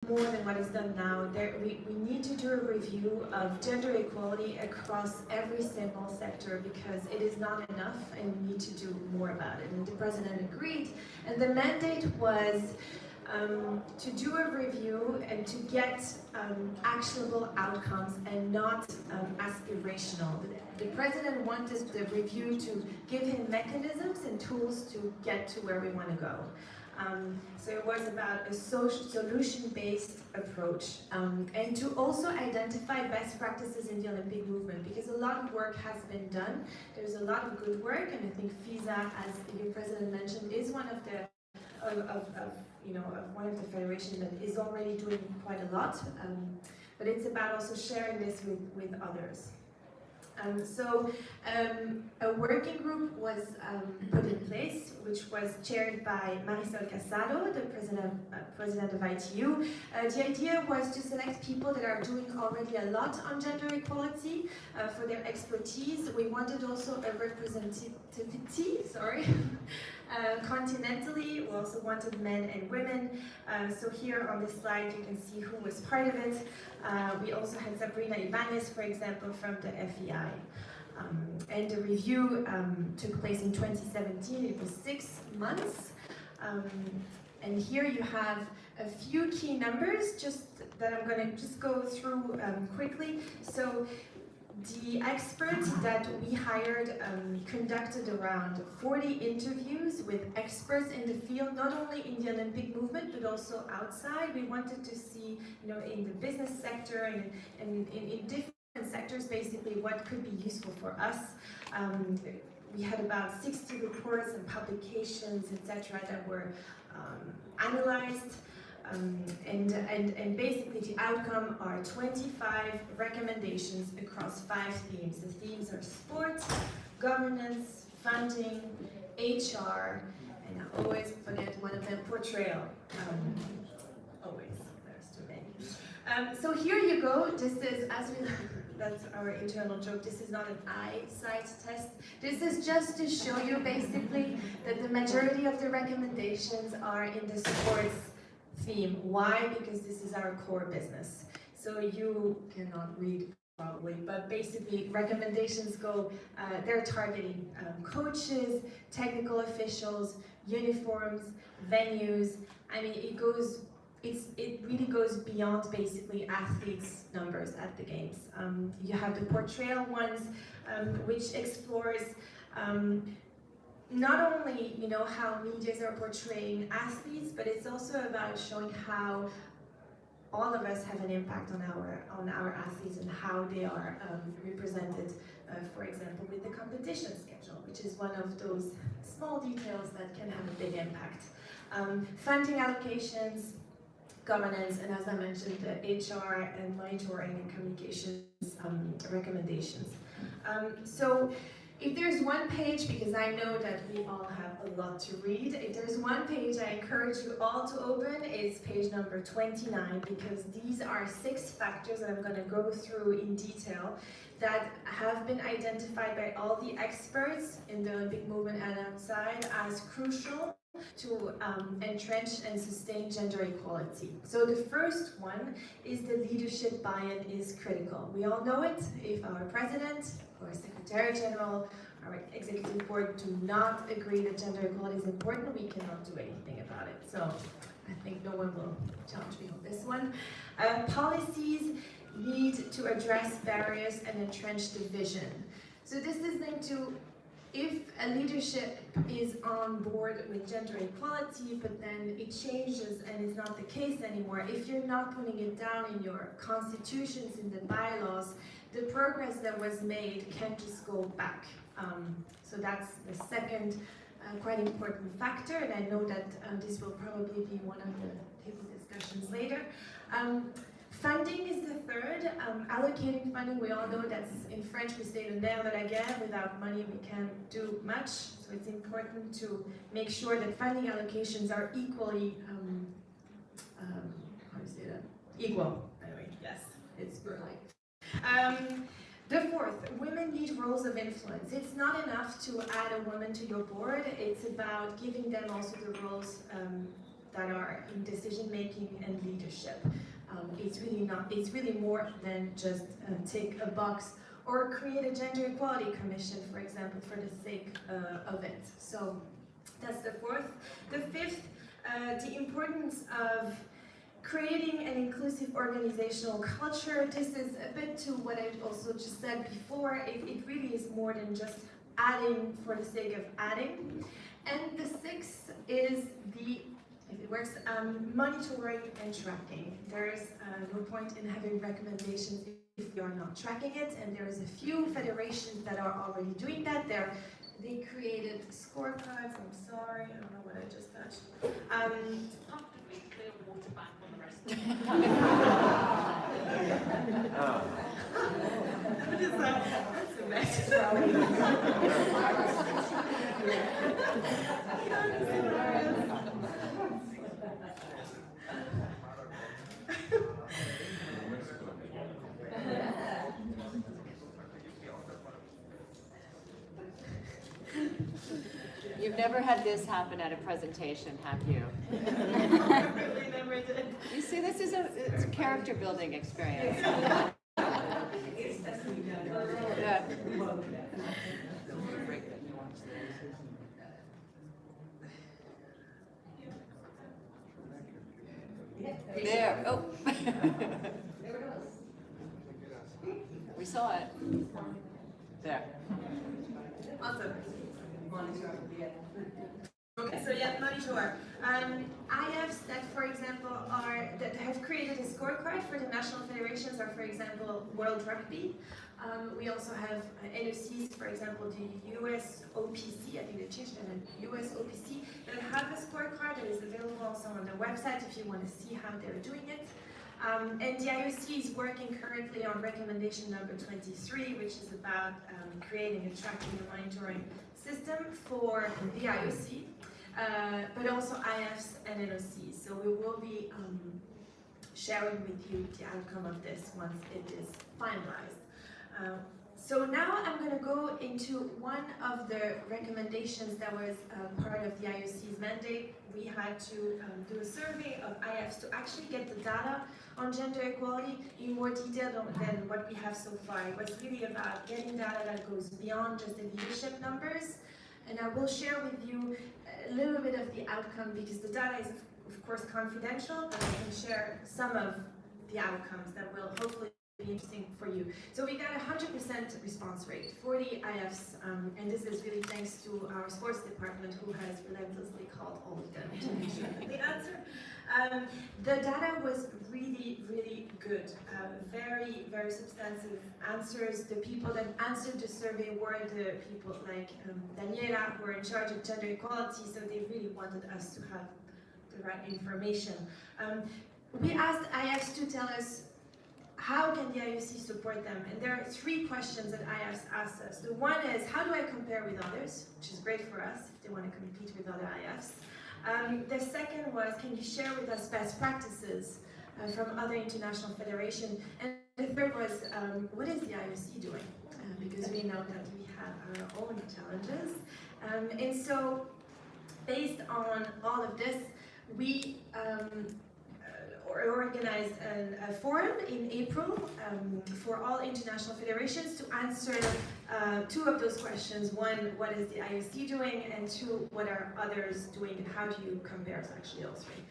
more than what is done now. We need to do a review of gender equality across every single sector because it is not enough and we need to do more about it. And the president agreed, and the mandate was to do a review and to get actionable outcomes and not aspirational. The president wanted the review to give him mechanisms and tools to get to where we want to go. So it was about a solution-based approach and to also identify best practices in the Olympic movement because a lot of work has been done. There's a lot of good work, and I think FISA, as your president mentioned, is one of the one of the federations that is already doing quite a lot. But it's about also sharing this with others. A working group was put in place, which was chaired by Marisol Casado, the president of ITU. The idea was to select people that are doing already a lot on gender equality for their expertise. We wanted also a representativity, continentally. We also wanted men and women. So here on this slide you can see who was part of it. We also had Sabrina Ibanez, for example, from the FEI. And the review took place in 2017. It was 6 months. And here you have a few key numbers just that I'm going to just go through quickly. So the experts that we hired conducted around 40 interviews with experts in the field, not only in the Olympic movement, but also outside. We wanted to see, in the business sector and in different sectors, basically, what could be useful for us. We had about 60 reports and publications, etc., that were analyzed. And basically the outcome are 25 recommendations across 5 themes. The themes are sport, governance, funding, HR, and I always forget one of them, portrayal. Always, there's too many. So here you go. This is, that's our internal joke, this is not an eyesight test. This is just to show you basically that the majority of the recommendations are in the sports theme. Why? Because this is our core business. So you cannot read probably, but basically recommendations go, they're targeting coaches, technical officials, uniforms, venues. I mean, it really goes beyond basically athletes' numbers at the games. You have the portrayal ones, which explores not only how medias are portraying athletes, but it's also about showing how all of us have an impact on our athletes and how they are represented, for example, with the competition schedule, which is one of those small details that can have a big impact. Funding allocations, governance, and as I mentioned, the HR and monitoring and communications recommendations. So if there's one page, because I know that we all have a lot to read, if there's one page I encourage you all to open, it's page number 29, because these are 6 factors that I'm going to go through in detail that have been identified by all the experts in the Olympic movement and outside as crucial to entrench and sustain gender equality. So the first one is the leadership buy-in is critical. We all know it. If our president or Secretary General or Executive Board do not agree that gender equality is important, we cannot do anything about it. So I think no one will challenge me on this one. Policies need to address barriers and entrench division. So this is linked to, if a leadership is on board with gender equality, but then it changes and it's not the case anymore, if you're not putting it down in your constitutions, in the bylaws, the progress that was made can't just go back. So that's the second quite important factor, and I know that this will probably be one of the table discussions later. Funding is the third. Allocating funding, we all know that in French we say le nerf de la guerre. Without money we can't do much, so it's important to make sure that funding allocations are equally, how do you say that? Equal, anyway, yes, it's like. The fourth, women need roles of influence. It's not enough to add a woman to your board, it's about giving them also the roles that are in decision making and leadership. It's really more than just tick a box or create a gender equality commission, for example, for the sake of it. So that's the fourth. The fifth, the importance of creating an inclusive organizational culture. This is a bit to what I also just said before. It really is more than just adding for the sake of adding. And the sixth is the, if it works, monitoring and tracking. There's no point in having recommendations if we are not tracking it, and there's a few federations that are already doing that. They created scorecards. I'm sorry, I don't know what I just touched. Comfortably clear water back on the rest. What is that? That's a mess. You've never had this happen at a presentation, have you? Really never did. You see, it's a character building experience. Yeah. There. Oh. We saw it. There. Awesome. Okay, so yeah, monitor. IFs that, for example, that have created a scorecard for the national federations are, for example, World Rugby. We also have NOCs, for example, the US OPC, I think they changed it, US OPC, that have a scorecard that is available also on their website if you want to see how they're doing it. And the IOC is working currently on recommendation number 23, which is about creating a tracking and monitoring system for the IOC, but also IFs and NOCs. So we will be sharing with you the outcome of this once it is finalized. So now I'm going to go into one of the recommendations that was part of the IOC's mandate. We had to do a survey of IFs to actually get the data on gender equality in more detail than what we have so far. It was really about getting data that goes beyond just the leadership numbers. And I will share with you a little bit of the outcome because the data is of course confidential, but I can share some of the outcomes that will hopefully be interesting for you. So we got 100% response rate for the IFs, and this is really thanks to our sports department who has relentlessly called all of them to make sure the answer. The data was really, really good. Very, very substantive answers. The people that answered the survey were the people like Daniela, who are in charge of gender equality, so they really wanted us to have the right information. We asked IFs to tell us how can the IOC support them? And there are three questions that IFs asked us. The one is, how do I compare with others? Which is great for us if they want to compete with other IFs. The second was, can you share with us best practices from other international federations? And the third was, what is the IOC doing? Because we know that we have our own challenges. And so, based on all of this, we organized a forum in April for all international federations to answer two of those questions. One, what is the IOC doing? And two, what are others doing? And how do you compare? It's actually all three.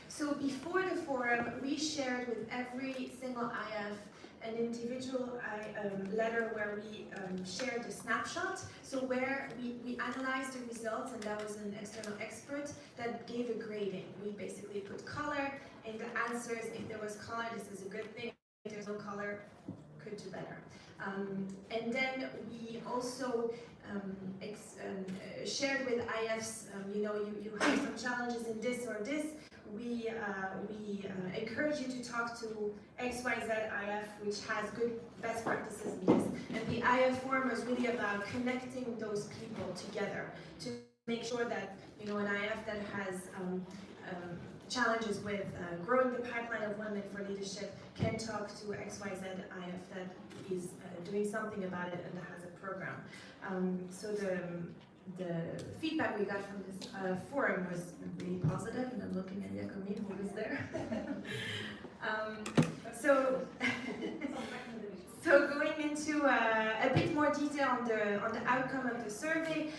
So before the forum, we shared with every single IF an individual letter where we shared a snapshot. So where we analyzed the results, and that was an external expert that gave a grading. We basically put color in the answers. If there was color, this is a good thing. If there's no color, could do better. And then we also shared with IFs, you know, you have some challenges in this or this. We encourage you to talk to XYZ IF, which has good best practices in this. And the IF forum was really about connecting those people together to make sure that, you know, an IF that has challenges with growing the pipeline of women for leadership can talk to XYZ IF that is doing something about it and that has a program. So the feedback we got from this forum was really positive, and I'm looking at Yakomin, who was there. So, so going into a bit more detail on the outcome of the survey,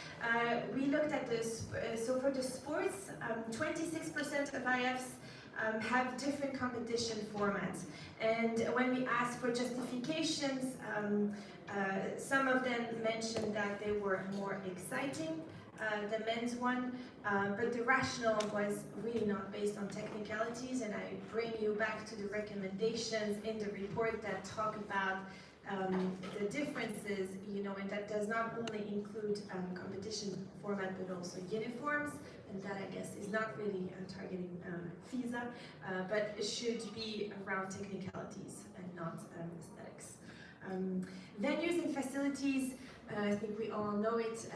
we looked at this. So for the sports, 26% of IFs have different competition formats, and when we asked for justifications, some of them mentioned that they were more exciting, the men's one, but the rationale was really not based on technicalities, and I bring you back to the recommendations in the report that talk about the differences, you know, and that does not only include competition format but also uniforms, and that I guess is not really targeting FISA, but it should be around technicalities and not aesthetics. Venues and facilities, I think we all know it.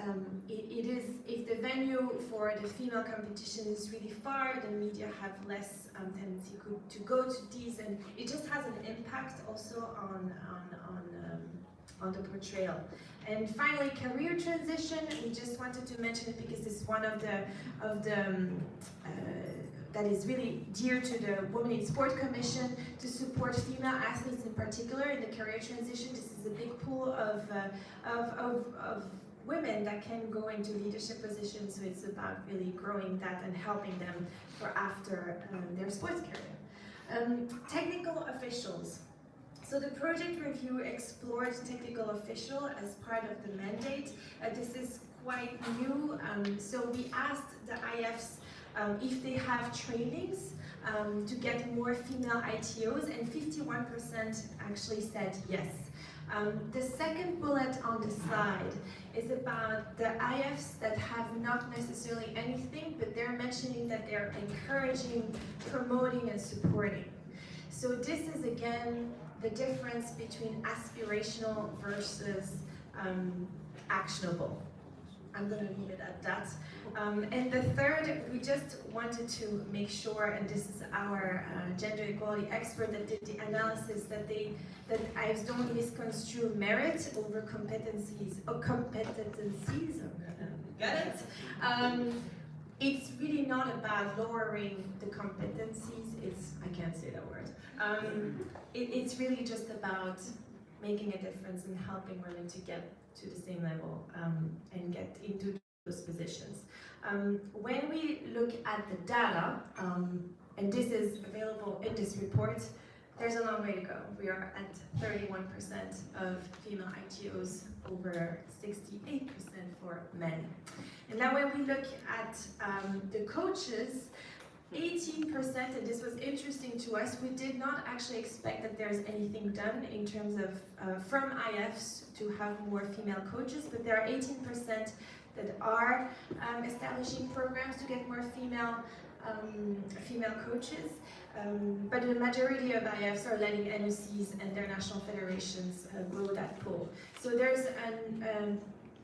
It is, if the venue for the female competition is really far, the media have less tendency to go to these, and it just has an impact also on the portrayal. And finally, career transition. We just wanted to mention it because it's one of the that is really dear to the Women in Sport Commission to support female athletes in particular in the career transition. This is a big pool of women that can go into leadership positions, so it's about really growing that and helping them for after their sports career. Technical officials. So the project review explored technical official as part of the mandate. This is quite new, so we asked the IFs if they have trainings to get more female ITOs, and 51% actually said yes. The second bullet on the slide is about the IFs that have not necessarily anything, but they're mentioning that they're encouraging, promoting, and supporting. So this is again the difference between aspirational versus actionable. I'm going to leave it at that. And the third, we just wanted to make sure, and this is our gender equality expert that did the analysis, that IFs don't misconstrue merit over competencies. Got it? It's really not about lowering the competencies. I can't say that word. It's really just about making a difference and helping women to get to the same level and get into those positions. When we look at the data, and this is available in this report, there's a long way to go. We are at 31% of female ITOs, over 68% for men. And now when we look at the coaches, 18%, and this was interesting to us, we did not actually expect that there's anything done in terms of from IFs to have more female coaches, but there are 18% that are establishing programs to get more female coaches, but the majority of IFs are letting NOCs and their national federations grow that pool. So there's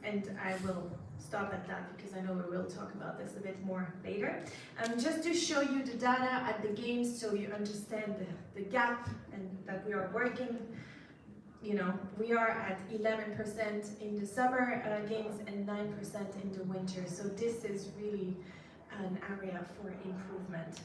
and I will stop at that because I know we will talk about this a bit more later. Just to show you the data at the games so you understand the gap and that we are working. You know, we are at 11% in the summer games and 9% in the winter. So this is really an area for improvement.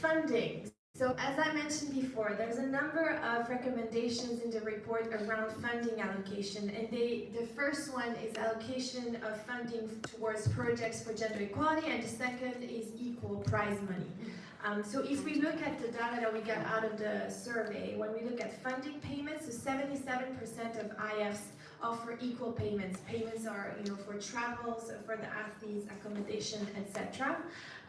Funding. So as I mentioned before, there's a number of recommendations in the report around funding allocation, and the first one is allocation of funding towards projects for gender equality, and the second is equal prize money. So if we look at the data that we got out of the survey, when we look at funding payments, so 77% of IFs offer equal payments. Payments are, you know, for travels, for the athletes, accommodation, etc.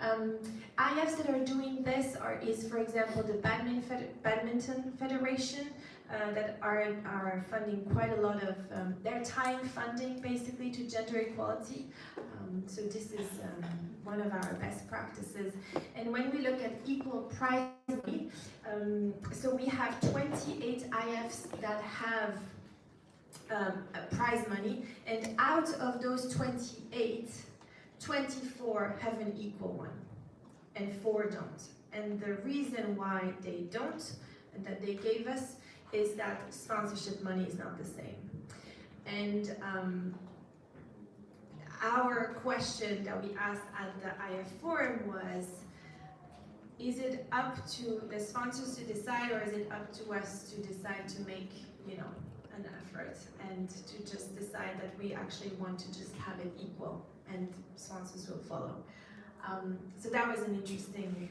IFs that are doing this is, for example, the Badminton Federation that are funding quite a lot of, they're tying funding basically to gender equality. So this is one of our best practices. And when we look at equal prize money, so we have 28 IFs that have prize money, and out of those 28, 24 have an equal one, and 4 don't. And the reason why they don't, and that they gave us, is that sponsorship money is not the same. And our question that we asked at the IF forum was, is it up to the sponsors to decide, or is it up to us to decide to make, an effort and to just decide that we actually want to just have it equal and sponsors will follow. So that was an interesting,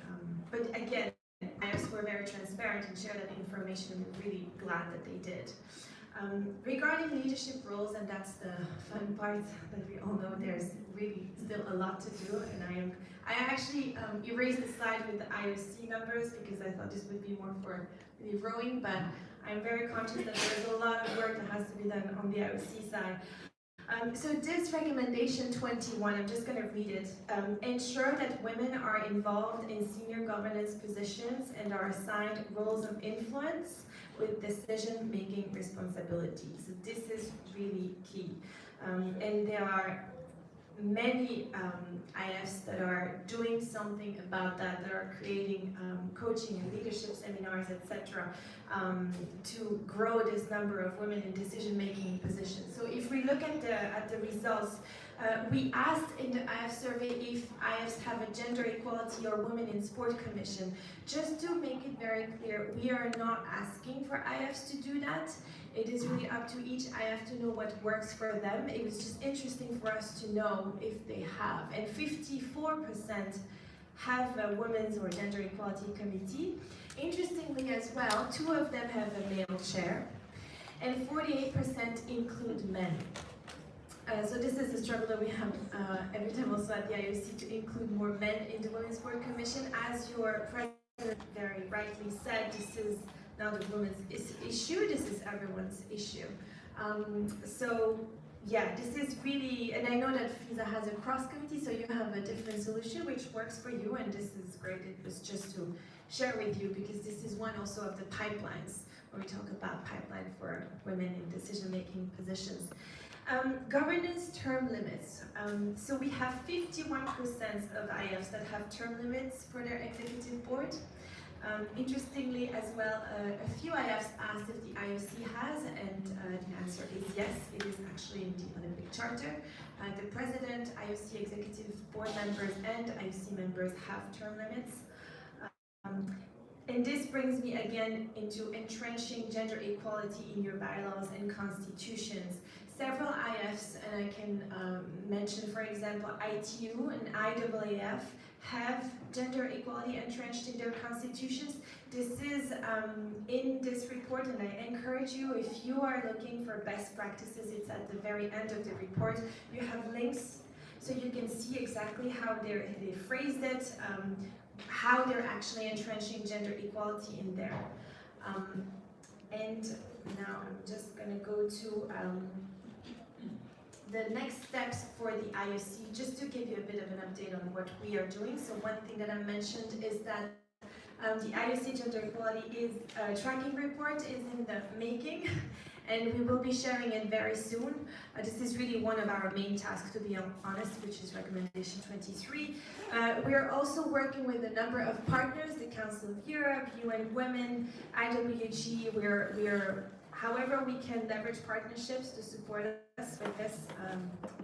but again, IFs were very transparent and shared that information, and we're really glad that they did. Regarding leadership roles, and that's the fun part that we all know there's really still a lot to do, and I actually erased the slide with the IOC numbers because I thought this would be more for the rowing, but I'm very conscious that there's a lot of work that has to be done on the IOC side. So this recommendation 21, I'm just going to read it. Ensure that women are involved in senior governance positions and are assigned roles of influence with decision-making responsibilities. So this is really key. And there are many IFs that are doing something about that are creating coaching and leadership seminars, etc., to grow this number of women in decision-making positions. So if we look at the results, we asked in the IF survey if IFs have a gender equality or women in sport commission. Just to make it very clear, we are not asking for IFs to do that. It is really up to each IF to know what works for them. It was just interesting for us to know if they have. And 54% have a women's or gender equality committee. Interestingly as well, 2 of them have a male chair, and 48% include men. So this is a struggle that we have every time also at the IOC to include more men in the Women's Sport Commission. As your president very rightly said, this is not a women's issue, this is everyone's issue. So yeah, this is really, and I know that FISA has a cross committee, so you have a different solution which works for you, and this is great. It was just to share with you because this is one also of the pipelines when we talk about pipeline for women in decision-making positions. Governance term limits. So we have 51% of IFs that have term limits for their executive board. Interestingly as well, a few IFs asked if the IOC has, and the answer is yes, it is actually in the Olympic Charter. The president, IOC executive board members, and IOC members have term limits. And this brings me again into entrenching gender equality in your bylaws and constitutions. Several IFs, and I can mention, for example, ITU and IAAF, have gender equality entrenched in their constitutions. This is in this report, and I encourage you, if you are looking for best practices, it's at the very end of the report. You have links, so you can see exactly how they phrased it, how they're actually entrenching gender equality in there. And now I'm just going to go to the next steps for the IOC, just to give you a bit of an update on what we are doing. So one thing that I mentioned is that the IOC Gender Equality tracking report is in the making, and we will be sharing it very soon. This is really one of our main tasks, to be honest, which is recommendation 23. We are also working with a number of partners, the Council of Europe, UN Women, IWG. We're however we can leverage partnerships to support us with this,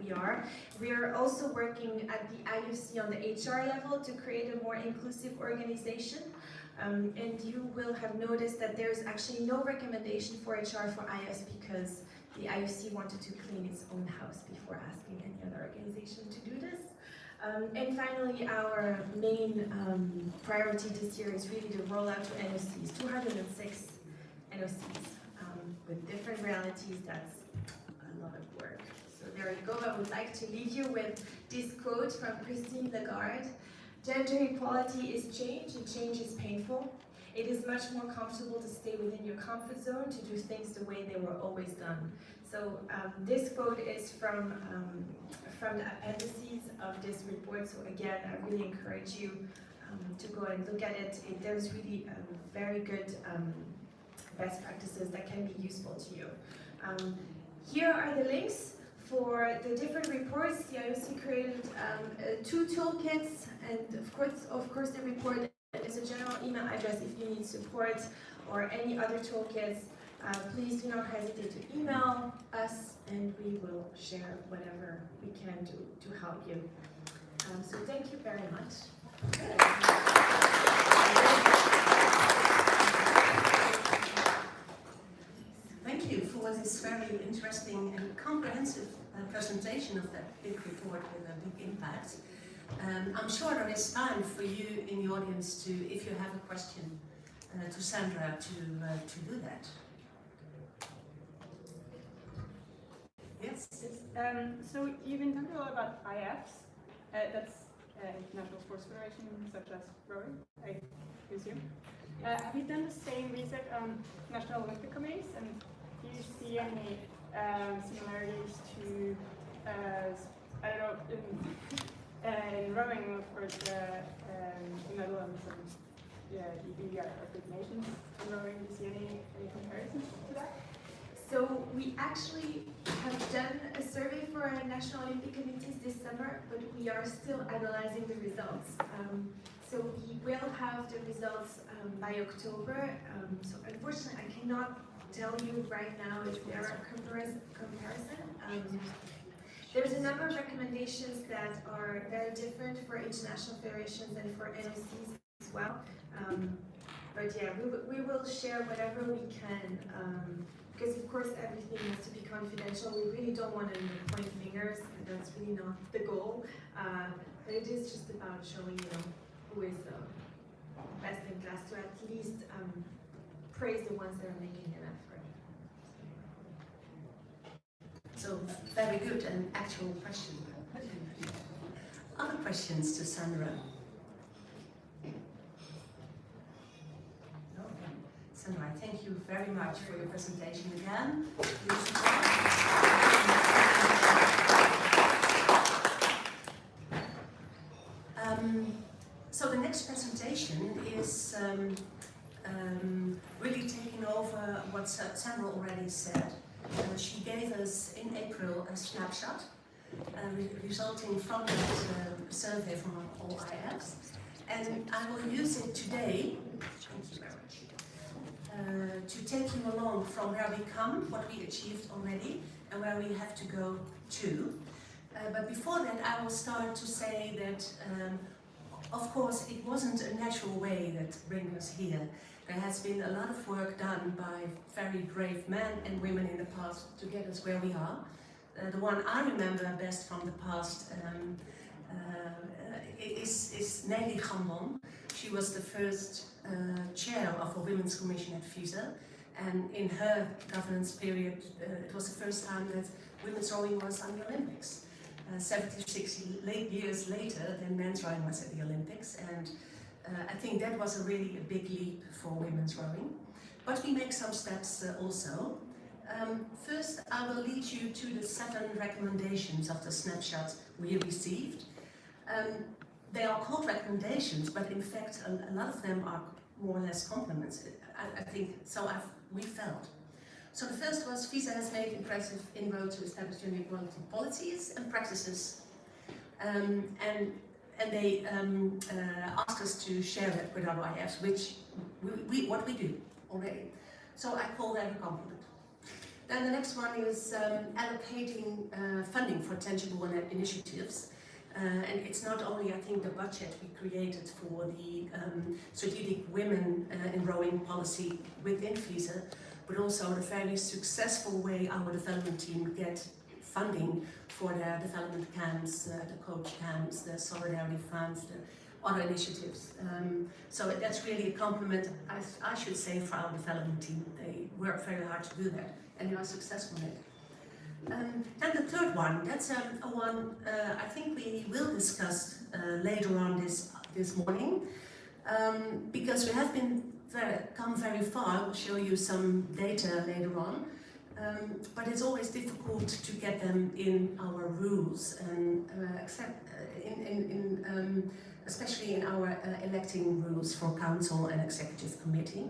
we are. We are also working at the IOC on the HR level to create a more inclusive organization. And you will have noticed that there's actually no recommendation for HR for IS because the IOC wanted to clean its own house before asking any other organization to do this. And finally, our main priority this year is really the rollout to NOCs, 206 NOCs with different realities. That's a lot of work. So there you go. I would like to leave you with this quote from Christine Lagarde. Gender equality is change, and change is painful. It is much more comfortable to stay within your comfort zone, to do things the way they were always done. So this quote is from the appendices of this report. So again, I really encourage you to go and look at it. There's really very good best practices that can be useful to you. Here are the links for the different reports. The IOC created 2 toolkits, and of course the report is a general email address if you need support or any other toolkits. Please do not hesitate to email us and we will share whatever we can do to help you. So thank you very much. Thank you for this very interesting and comprehensive presentation of that big report with a big impact. I'm sure there is time for you in the audience to, if you have a question to Sandra, to do that. Yes? So you've been talking a lot about IFs, that's International Sports Federations such as rowing, I presume. Have you done the same research on National Olympic Committees, and do you see any similarities to, I don't know, in rowing, of course, the Netherlands and the Arctic nations in rowing? Do you see any comparisons to that? So we actually have done a survey for our National Olympic Committees this summer, but we are still analyzing the results. So we will have the results by October. So unfortunately, I cannot tell you right now if there are comparison. There's a number of recommendations that are very different for international federations and for NOCs as well. But yeah, we will share whatever we can. Because of course everything has to be confidential. We really don't want to point fingers, and that's really not the goal. But it is just about showing, who is the best in class, to at least praise the ones that are making an effort. So, very good and actual question. Other questions to Sandra? Sandra, I thank you very much for your presentation again. So the next presentation is really taking over what Sandra already said. She gave us in April a snapshot resulting from that survey from all IFs, and I will use it today to take you along from where we come, what we achieved already, and where we have to go to. But before that, I will start to say that, of course, it wasn't a natural way that bring us here. There has been a lot of work done by very brave men and women in the past to get us where we are. The one I remember best from the past is Nelly Gambon. She was the first chair of a women's commission at FISA, and in her governance period it was the first time that women's rowing was on the Olympics. 76 years later, then men's rowing was at the Olympics, and I think that was really a big leap for women's rowing. But we make some steps also. First, I will lead you to the 7 recommendations of the snapshot we received. They are called recommendations, but in fact a lot of them are more or less compliments, I think, so we felt. So the first was, FISA has made impressive inroads to establish gender equality policies and practices, and they asked us to share that with our IFs, which what we do already. So I call that a compliment. Then the next one is allocating funding for tangible initiatives. And it's not only, I think, the budget we created for the strategic women in rowing policy within FISA, but also the very successful way our development team get funding for their development camps, the coach camps, the solidarity funds, the other initiatives. So that's really a compliment, I should say, for our development team. They work very hard to do that, and they are successful in it. And the third one, that's a one I think we will discuss later on this morning, because we have come very far. We'll show you some data later on, but it's always difficult to get them in our rules, and especially in our electing rules for council and executive committee.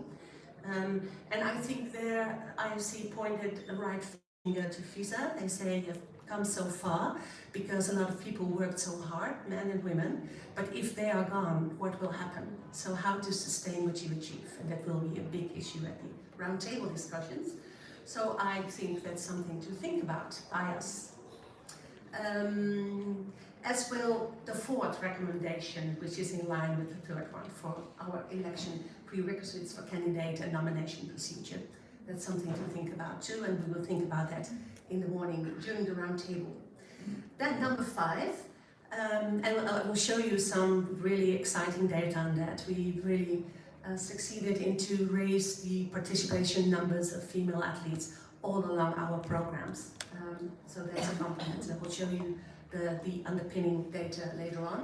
And I think there IFC pointed the right finger to FISA. They say you've come so far because a lot of people worked so hard, men and women, but if they are gone, what will happen? So how to sustain what you achieve? And that will be a big issue at the roundtable discussions. So I think that's something to think about by us. As well, the fourth recommendation, which is in line with the third one for our election prerequisites for candidate and nomination procedure. That's something to think about too, and we will think about that in the morning during the roundtable. Then number 5, and I will show you some really exciting data on that. We really succeeded in to raise the participation numbers of female athletes all along our programs. So that's a compliment. I will show you the underpinning data later on.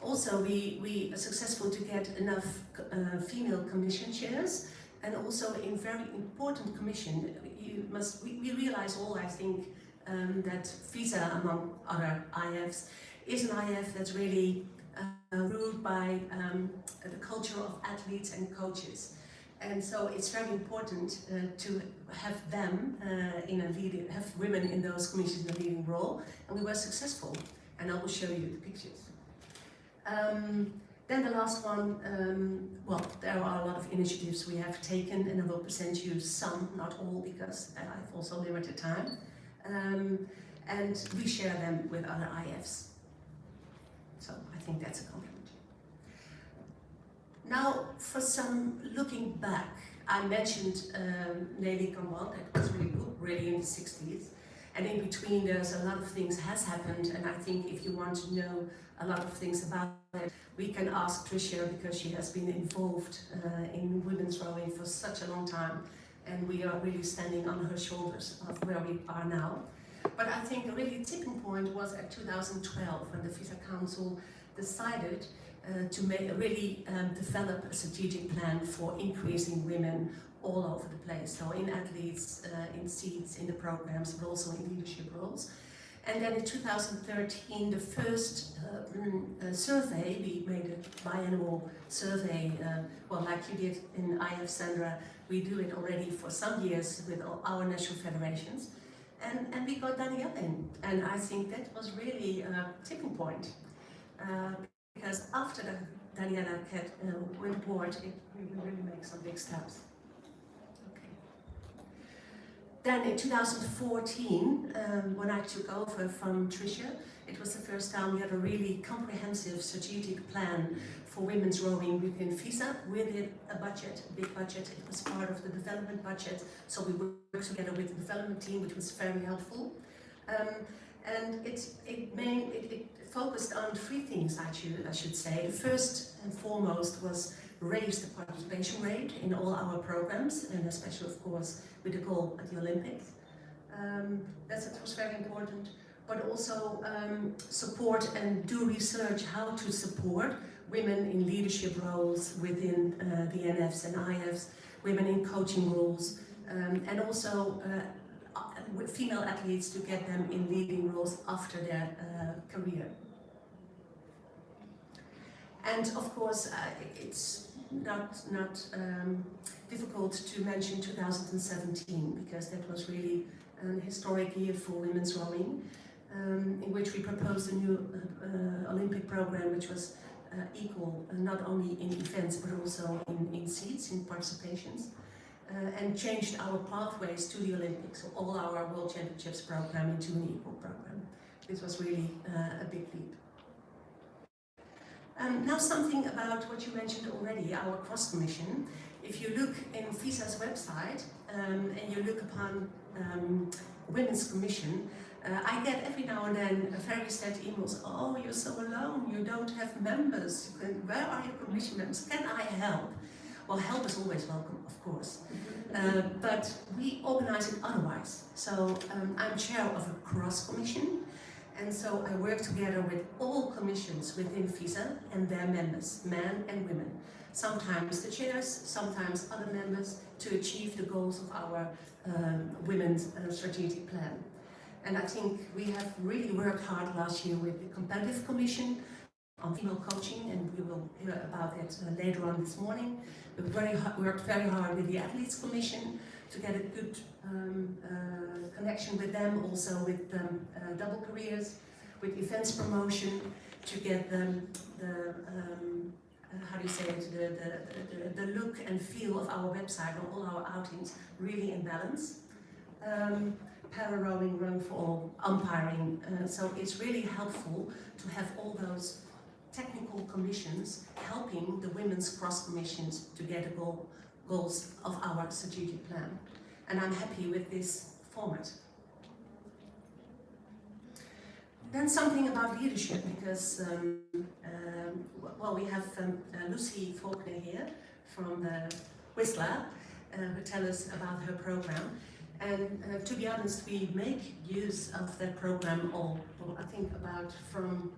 Also, we are successful to get enough female commission chairs, and also in very important commission. We realize all, I think, that FISA, among other IFs, is an IF that's really ruled by the culture of athletes and coaches. And so it's very important to have them have women in those commissions in a leading role, and we were successful. And I will show you the pictures. Then the last one, well, there are a lot of initiatives we have taken, and I will present you some, not all, because I have also limited time. And we share them with other IFs. So I think that's a compliment. Now, for some looking back, I mentioned Nelly Kamwal, that was really good, really in the 60s. And in between, there's a lot of things has happened, and I think if you want to know a lot of things about it, we can ask Tricia, because she has been involved in women's rowing for such a long time, and we are really standing on her shoulders of where we are now. But I think a really tipping point was at 2012, when the FISA Council decided to really develop a strategic plan for increasing women all over the place. So in athletes, in seats, in the programs, but also in leadership roles. And then in 2013, the first survey, we made a biannual survey, well, like you did in IF Sandra, we do it already for some years with our national federations. And we got Danielle in, and I think that was really a tipping point. Because after Daniela went aboard, we really make some big steps. Okay. Then in 2014, when I took over from Tricia, it was the first time we had a really comprehensive strategic plan for women's rowing within FISA, within a budget, a big budget. It was part of the development budget, so we worked together with the development team, which was very helpful. And it focused on 3 things, I should say. The first and foremost was raise the participation rate in all our programs, and especially, of course, with the goal at the Olympics. That was very important. But also support and do research how to support women in leadership roles within the NFs and IFs, women in coaching roles, and also with female athletes to get them in leading roles after their career. And of course, it's not difficult to mention 2017, because that was really an historic year for women's rowing, in which we proposed a new Olympic program, which was equal not only in events but also in seats, in participations. And changed our pathways to the Olympics, so all our World Championships program into an equal program. This was really a big leap. Now something about what you mentioned already, our cross commission. If you look in FISA's website and you look upon Women's Commission, I get every now and then very sad emails. Oh, you're so alone, you don't have members. Where are your commission members? Can I help? Well, help is always welcome, of course, but we organize it otherwise. So I'm chair of a cross commission, and so I work together with all commissions within FISA and their members, men and women. Sometimes the chairs, sometimes other members, to achieve the goals of our women's strategic plan. And I think we have really worked hard last year with the competitive commission, on female coaching, and we will hear about that later on this morning. We worked very hard with the Athletes Commission to get a good connection with them, also with double careers, with events promotion, to get them the how do you say it, the look and feel of our website and all our outings really in balance. Para rowing, run for all, umpiring, so it's really helpful to have all those technical commissions helping the women's cross commissions to get the goals of our strategic plan. And I'm happy with this format. Then something about leadership, because well, we have Lucy Faulkner here from the Whistler who tell us about her program. And to be honest, we make use of that program I think about from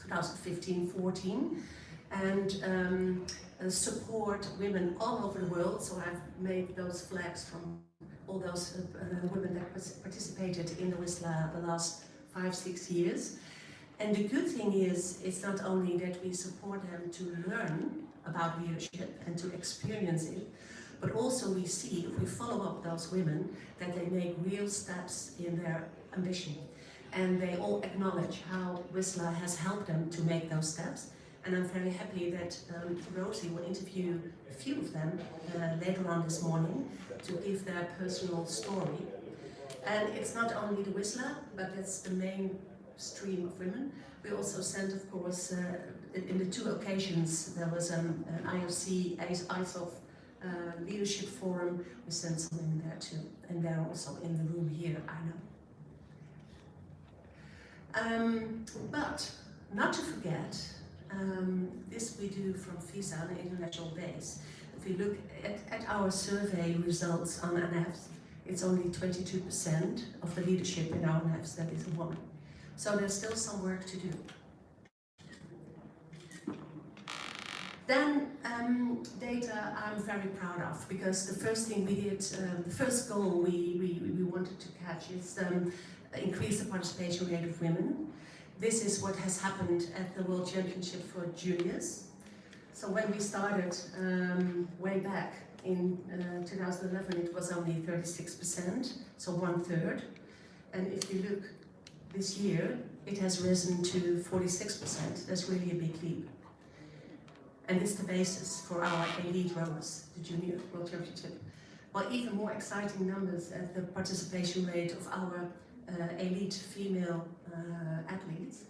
2015-14, and support women all over the world. So I've made those flags from all those women that participated in the Whistler the last 5-6 years. And the good thing is, it's not only that we support them to learn about leadership and to experience it, but also we see, if we follow up those women, that they make real steps in their ambition. And they all acknowledge how Whistler has helped them to make those steps. And I'm very happy that Rosie will interview a few of them later on this morning to give their personal story. And it's not only the Whistler, but it's the main stream of women. We also sent, of course, in the 2 occasions, there was an IOC, ISOF leadership forum. We sent some women there too. And they're also in the room here, I know. But not to forget, this we do from FISA on an international base. If we look at our survey results on NFs, it's only 22% of the leadership in our NFs that is a woman. So there's still some work to do. Then data I'm very proud of, because the first thing we did, the first goal we wanted to catch is increase the participation rate of women. This is what has happened at the World Championship for Juniors. So when we started way back in 2011, it was only 36%, so 1/3. And if you look this year, it has risen to 46%. That's really a big leap. And it's the basis for our elite rowers, the Junior World Championship. Well, even more exciting numbers at the participation rate of our elite female athletes.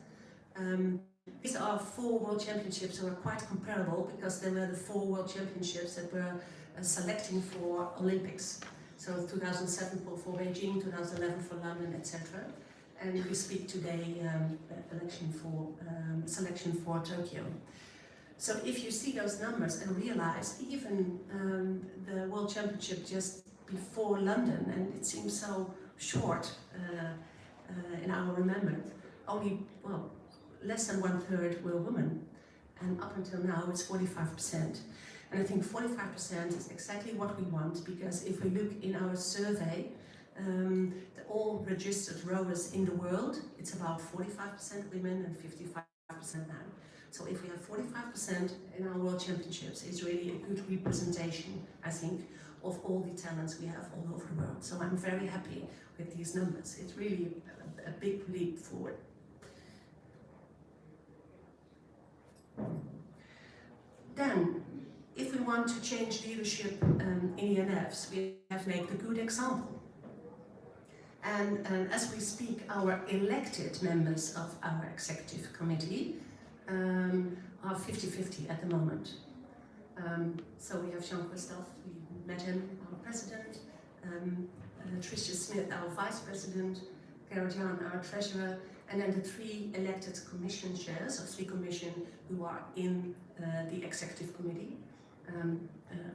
These are 4 World Championships that are quite comparable, because they were the 4 World Championships that were selecting for Olympics. So 2007 for Beijing, 2011 for London, etc. And we speak today selection for Tokyo. So if you see those numbers and realize even the World Championship just before London, and it seems so short in our remembrance, only, well, less than 1/3 were women, and up until now it's 45%. And I think 45% is exactly what we want, because if we look in our survey, all registered rowers in the world, it's about 45% women and 55% men. So if we have 45% in our World Championships, it's really a good representation, I think, of all the talents we have all over the world. So I'm very happy with these numbers. It's really a big leap forward. Then, if we want to change leadership in ENFs, we have to make a good example. And as we speak, our elected members of our executive committee are 50-50 at the moment. So we have Jean-Christophe, we met him, our president, Tricia Smith, our vice president, Karajan, our treasurer, and then the 3 elected commission chairs of 3 commissions who are in the executive committee,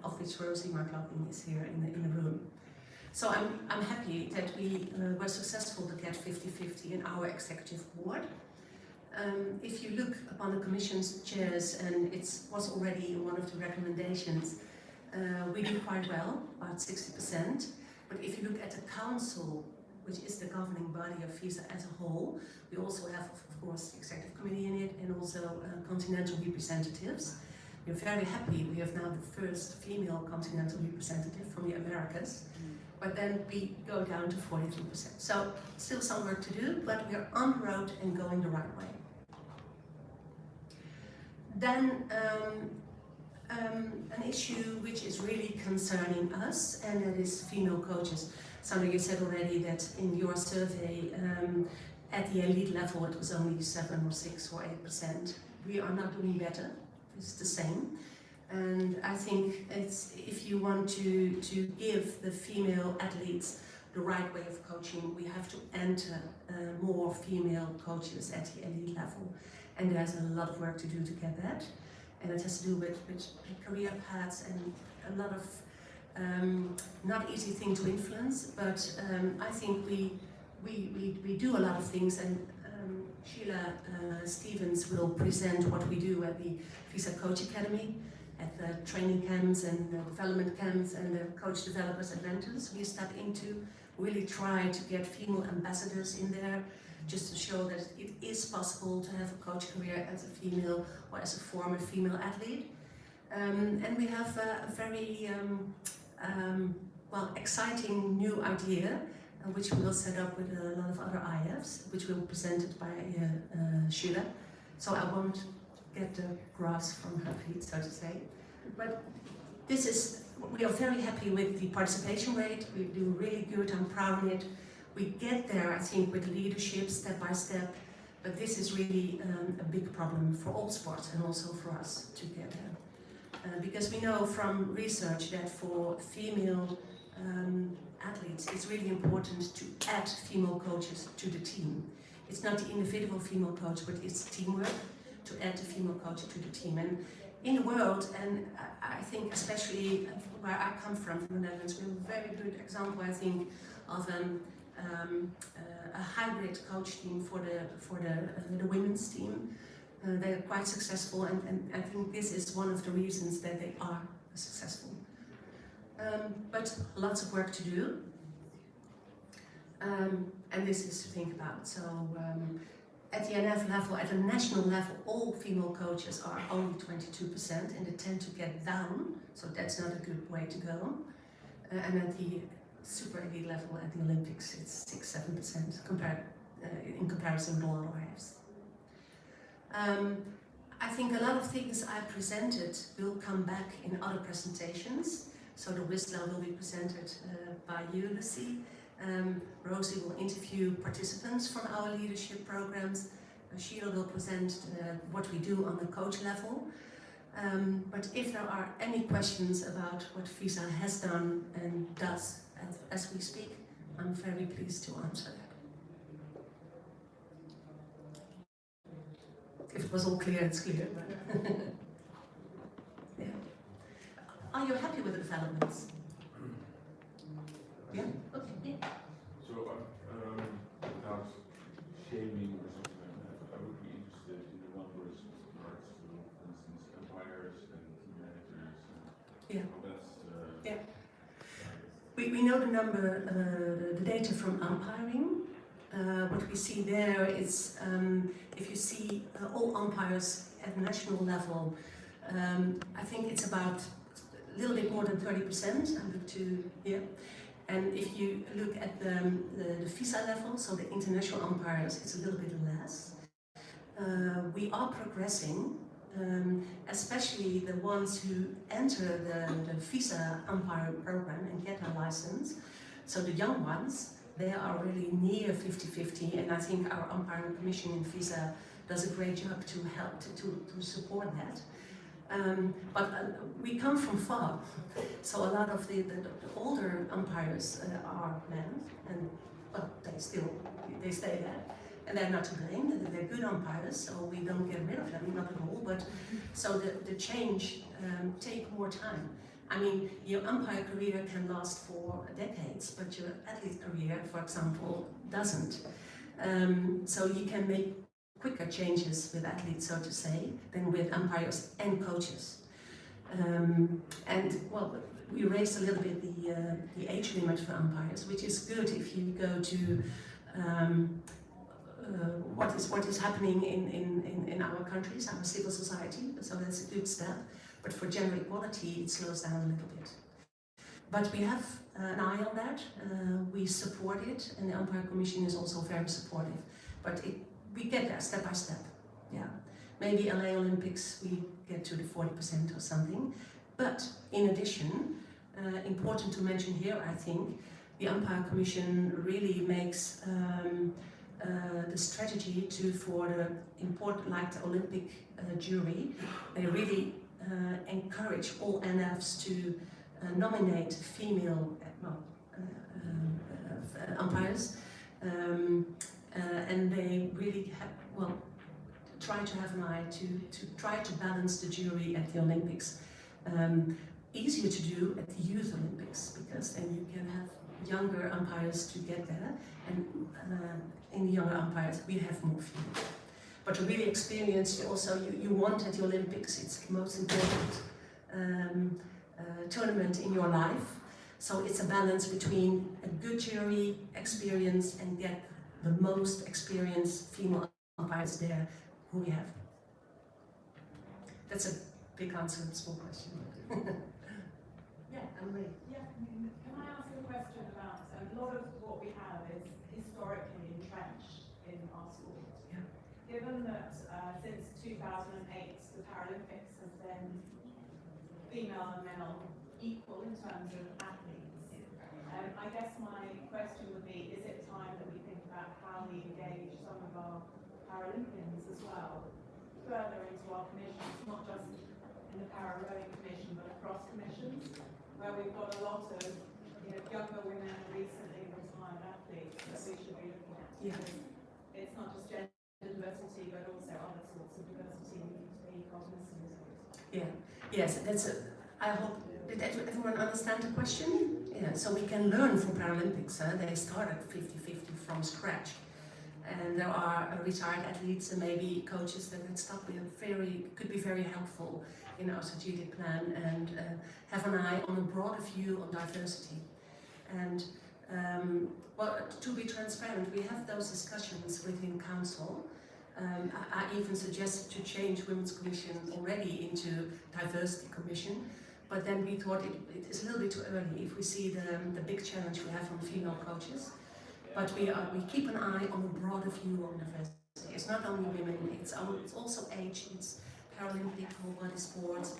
of which Rosie McLaughlin is here in the room. So I'm happy that we were successful to get 50-50 in our executive board. If you look upon the commission's chairs, and it was already one of the recommendations, we do quite well, about 60%. But if you look at the council, which is the governing body of FISA as a whole. We also have, of course, the executive committee in it, and also continental representatives. We're very happy we have now the first female continental representative from the Americas, but then we go down to 43%. So still some work to do, but we're on the road and going the right way. Then an issue which is really concerning us, and that is female coaches. Sandra, you said already that in your survey, at the elite level it was only 7 or 6 or 8%. We are not doing better, it's the same. And I think it's, if you want to give the female athletes the right way of coaching, we have to enter more female coaches at the elite level. And there's a lot of work to do to get that. And it has to do with career paths and a lot of not easy thing to influence, but I think we do a lot of things, and Sheila Stevens will present what we do at the FISA Coach Academy, at the training camps and the development camps and the coach developers adventures. We step into, really try to get female ambassadors in there, just to show that it is possible to have a coach career as a female or as a former female athlete. And we have a very exciting new idea, which we will set up with a lot of other IFs, which will be presented by Sheila. So I won't get the grass from her feet, so to say. But this is, we are very happy with the participation rate. We do really good, I'm proud of it. We get there, I think, with leadership, step by step, but this is really a big problem for all sports and also for us to get there. Because we know from research that for female athletes, it's really important to add female coaches to the team. It's not the individual female coach, but it's teamwork to add the female coach to the team. And in the world, and I think especially where I come from the Netherlands, we have a very good example, I think, of a hybrid coach team for the women's team. They're quite successful, and I think this is one of the reasons that they are successful. But lots of work to do, and this is to think about. So at the NF level, at the national level, all female coaches are only 22%, and they tend to get down, so that's not a good way to go. And at the super elite level, at the Olympics, it's 6-7% in comparison with all other IFs. I think a lot of things I presented will come back in other presentations. So the Whistler will be presented by you, Lucy. Rosie will interview participants from our leadership programs. Sheila will present what we do on the coach level. But if there are any questions about what FISA has done and does as we speak, I'm very pleased to answer that. If it was all clear, it's clear. But yeah. Are you happy with the developments? Yeah? Okay. Yeah. So, without shaming or something like that, I would be interested in the numbers with regards to, for instance, umpires and team managers. Yeah. That's, yeah. We know the number, the data from umpiring. What we see there is, if you see all umpires at national level, I think it's about a little bit more than 30%, under 2, yeah. And if you look at the FISA level, so the international umpires, it's a little bit less. We are progressing, especially the ones who enter the FISA umpire program and get a license. So the young ones, they are really near 50-50, and I think our umpiring commission in FISA does a great job to help to support that. But we come from far, so a lot of the older umpires are men, and well, they stay there, and they're not to blame. They're good umpires, so we don't get rid of them, not at all. But so the change take more time. I mean, your umpire career can last for decades, but your athlete career, for example, doesn't. So you can make quicker changes with athletes, so to say, than with umpires and coaches. And well, we raised a little bit the age limit for umpires, which is good if you go to what is happening in our countries, our civil society. So that's a good step. But for gender equality, it slows down a little bit. But we have an eye on that. We support it, and the Umpire Commission is also very supportive. But we get there step by step. Yeah, maybe LA Olympics we get to the 40% or something. But in addition, important to mention here, I think, the Umpire Commission really makes the strategy for the important, like the Olympic jury, they really encourage all NFs to nominate female umpires, and they really try to have an eye to try to balance the jury at the Olympics. Easier to do at the Youth Olympics, because then you can have younger umpires to get there, and in the younger umpires we have more female. But to really experience also, you want at the Olympics, it's the most important tournament in your life. So it's a balance between a good jury experience and get the most experienced female umpires there who we have. That's a big answer to a small question. Yeah, I'm ready. Yeah, can I ask a question about a lot of what we have is historically entrenched in our schools. Yeah. Given that since 2008 the Paralympics have been female and male equal in terms of athletes, I guess my question would be, is it time that we think about how we engage some of our Paralympians as well further into our commissions, not just in the Para-Rowing Commission but across commissions, where we've got a lot of younger women and recently retired athletes that we should be looking at. Yeah. It's not just gender diversity but also other sorts of diversity we need to be cognizant of. Yeah. Yes, I hope, did everyone understand the question? Yeah, so we can learn from Paralympics. They started 50-50 from scratch. And there are retired athletes and maybe coaches that get stuck with could be very helpful in our strategic plan, and have an eye on a broader view on diversity. And to be transparent, we have those discussions within council. I even suggested to change Women's Commission already into Diversity Commission, but then we thought it is a little bit too early if we see the big challenge we have on female coaches. But we keep an eye on a broader view on diversity. It's not only women, it's also age, it's Paralympic, whole body sports,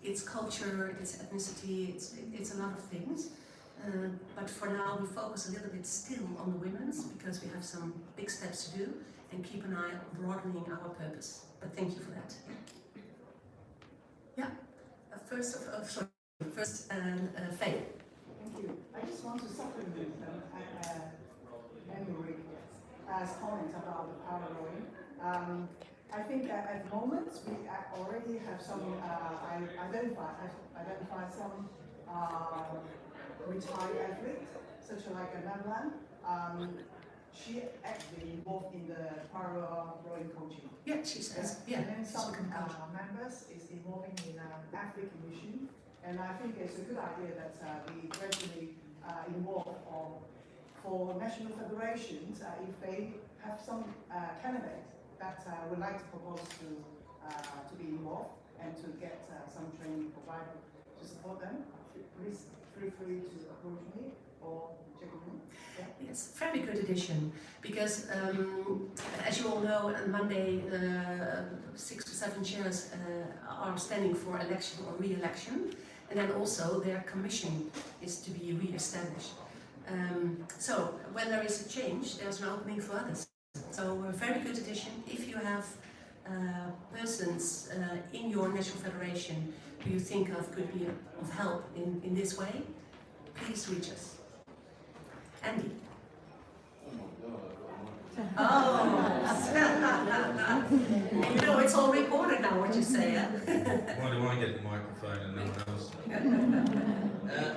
it's culture, it's ethnicity, it's a lot of things. But for now we focus a little bit still on the women's, because we have some big steps to do, and keep an eye on broadening our purpose. But thank you for that. Yeah. First, Faye. Thank you. I just want to supplement Anne-Marie's comment about the power rowing. I think at the moment we already have some identified some retired athletes, such like a Madeline. She actually involved in the power rowing coaching. Yeah, she says. Yeah. And then some members is involving in athlete commission. And I think it's a good idea that we gradually involve for national federations if they have some candidates that would like to propose to be involved and to get some training provided to support them. Please feel free to approach me or check with me. Yeah. Yes, very good addition, because as you all know, on Monday 6 to 7 chairs are standing for election or re-election, and then also their commission is to be re-established. So when there is a change, there's an opening for others. So a very good addition. If you have persons in your national federation who you think of could be of help in this way, please reach us. Andy. Oh, you know it's all recorded now what you say. Why do I get the microphone and no one else?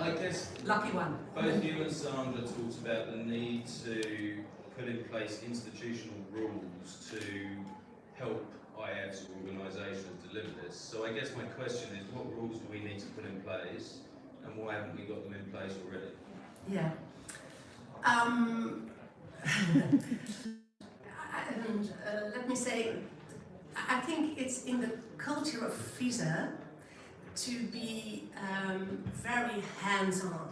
I guess Lucky one. both you and Sandra talked about the need to put in place institutional rules to help IFs or organisations deliver this. So I guess my question is, what rules do we need to put in place place, and why haven't we got them in place already? Yeah. Let me say, I think it's in the culture of FISA to be very hands-on.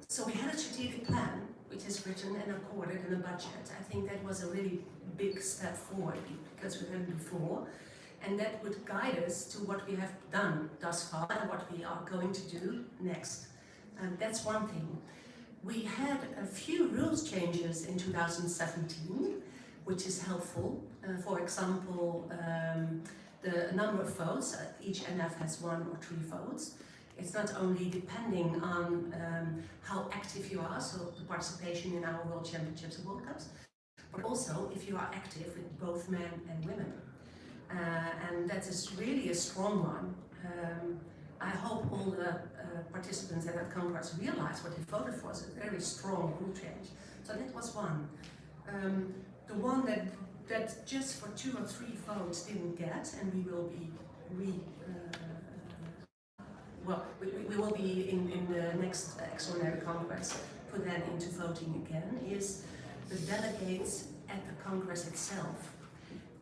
So we had a strategic plan, which is written and recorded in the budget. I think that was a really big step forward because we've done it before, and that would guide us to what we have done thus far and what we are going to do next. And that's one thing. We had a few rules changes in 2017, which is helpful. For example, the number of votes, each NF has 1 or 3 votes. It's not only depending on how active you are, so the participation in our World Championships and World Cups, but also if you are active with both men and women. And that is really a strong one. I hope all the participants at that Congress realize what they voted for. It's a very strong rule change. So that was one. The one that just for 2 or 3 votes didn't get, and we will be we will be in the next extraordinary Congress put that into voting again, is the delegates at the Congress itself.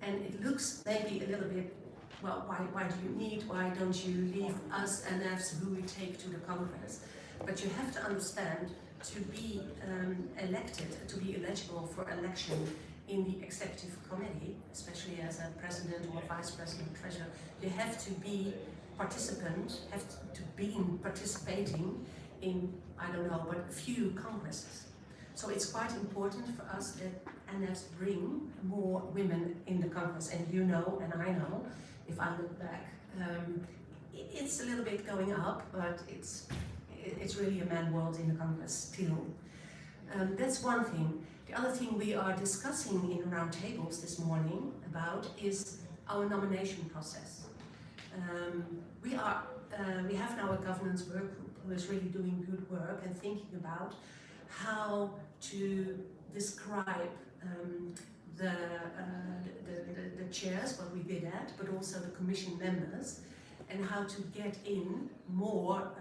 And it looks maybe a little bit, well, why do you need, why don't you leave us NFs who we take to the Congress? But you have to understand, to be elected, to be eligible for election in the executive committee, especially as a president or vice president, treasurer, you have to be participant, have to be participating in, I don't know, but a few congresses. So it's quite important for us that NFs bring more women in the Congress. And you know, and I know, if I look back, it's a little bit going up, but it's really a man world in the Congress still. That's one thing. The other thing we are discussing in roundtables this morning about is our nomination process. We have now a governance work group who is really doing good work and thinking about how to describe the chairs, what we did at, but also the commission members, and how to get in more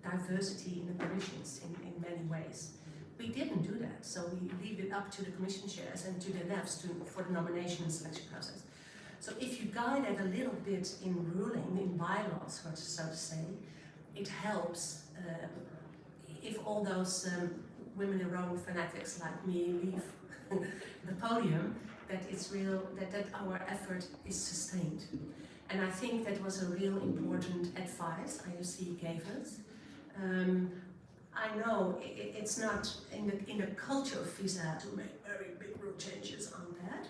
diversity in the commissions in many ways. We didn't do that, so we leave it up to the commission chairs and to the NFs for the nomination and selection process. So if you guide it a little bit in ruling, in bylaws, so to say, it helps if all those women in rowing fanatics like me leave the podium, that it's real, that our effort is sustained. And I think that was a real important advice IOC gave us. I know it's not in the culture of FISA to make very big rule changes on that.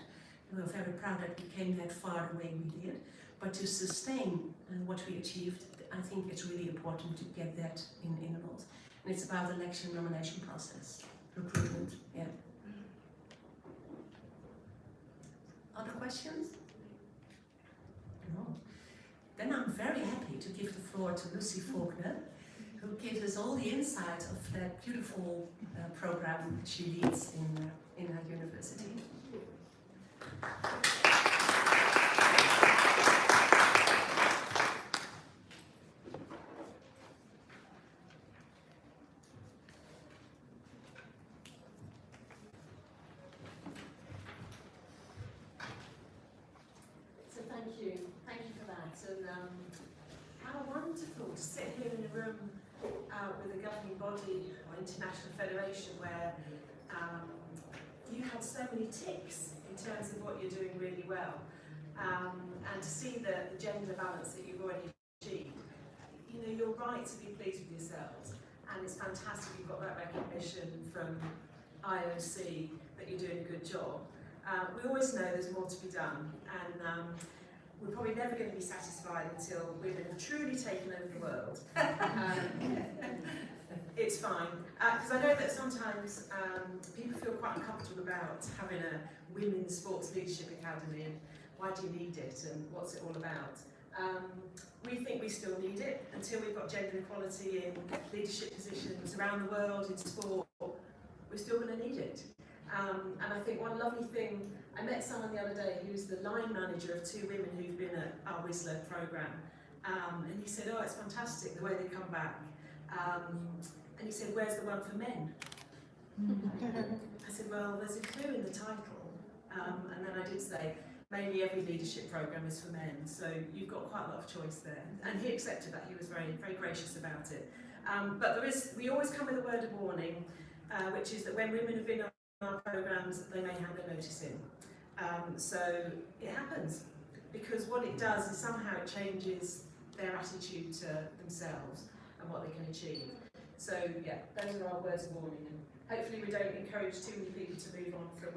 We're very proud that we came that far the way we did. But to sustain what we achieved, I think it's really important to get that in the rules. And it's about election nomination process, recruitment, yeah. Other questions? No. Then I'm very happy to give the floor to Lucy Faulkner, who gives us all the insights of that beautiful program she leads in her university. So thank you for that. And how wonderful to sit here in a room with a governing body or international federation where you had so many ticks in terms of what you're doing really well, and to see the gender balance that you've already achieved. You know, you're right to be pleased with yourselves, and it's fantastic you've got that recognition from IOC that you're doing a good job. We always know there's more to be done, and we're probably never going to be satisfied until women have truly taken over the world. It's fine, because I know that sometimes people feel quite uncomfortable about having a women's sports leadership academy, and why do you need it and what's it all about. We think we still need it until we've got gender equality in leadership positions around the world in sport. We're still going to need it. And I think one lovely thing, I met someone the other day who's the line manager of 2 women who've been at our Whistler programme, And he said, oh, it's fantastic the way they come back. And he said, where's the one for men? I said, well, there's a clue in the title. And then I did say, mainly every leadership programme is for men, so you've got quite a lot of choice there. And he accepted that, he was very, very gracious about it. But we always come with a word of warning, which is that when women have been on our programmes, they may hand their notice in. So it happens, because what it does is somehow it changes their attitude to themselves and what they can achieve. So yeah, those are our words of warning, and hopefully we don't encourage too many people to move on from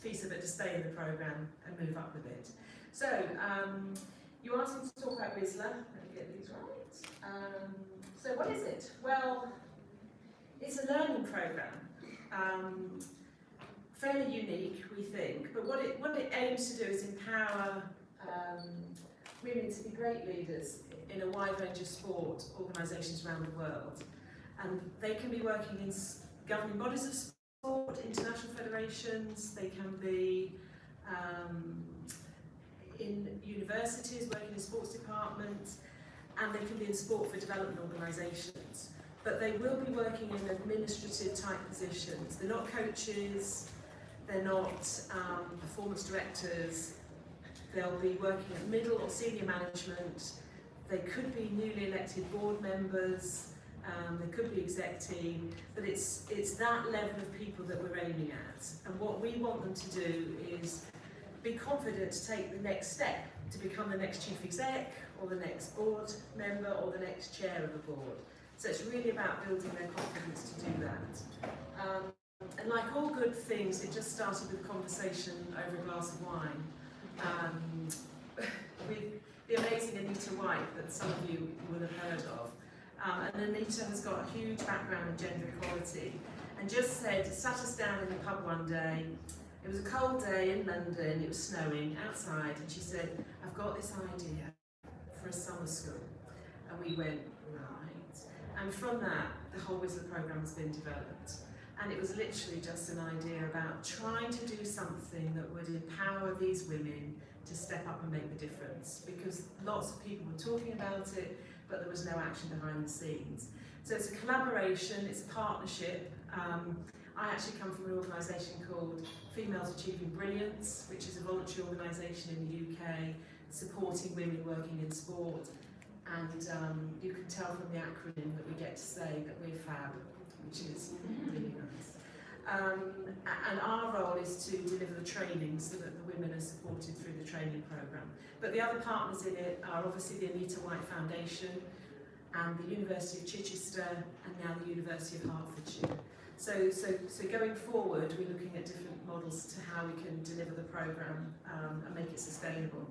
FISA, but to stay in the programme and move up with it. So you asked me to talk about WISLA. Let me get these right. So what is it? Well, it's a learning programme. Fairly unique, we think, but what it aims to do is empower women to be great leaders in a wide range of sport organisations around the world. And they can be working in governing bodies of sport, international federations, they can be in universities, working in sports departments, and they can be in sport for development organisations. But they will be working in administrative type positions. They're not coaches, they're not performance directors, they'll be working at middle or senior management, they could be newly elected board members, they could be exec team, but it's that level of people that we're aiming at. And what we want them to do is be confident to take the next step, to become the next chief exec, or the next board member, or the next chair of a board. So it's really about building their confidence to do that. And like all good things, it just started with a conversation over a glass of wine. With the amazing Anita White that some of you will have heard of. And Anita has got a huge background in gender equality, and just sat us down in the pub one day. It was a cold day in London, it was snowing outside, and she said, I've got this idea for a summer school. And we went, right. And from that, the whole WISLA programme has been developed. And it was literally just an idea about trying to do something that would empower these women to step up and make the difference, because lots of people were talking about it, but there was no action behind the scenes. So it's a collaboration, it's a partnership. I actually come from an organisation called Females Achieving Brilliance, which is a voluntary organisation in the UK supporting women working in sport. And you can tell from the acronym that we get to say that we're FAB, which is really nice. And our role is to deliver the training so that the women are supported through the training programme. But the other partners in it are obviously the Anita White Foundation and the University of Chichester and now the University of Hertfordshire. So going forward, we're looking at different models to how we can deliver the programme and make it sustainable.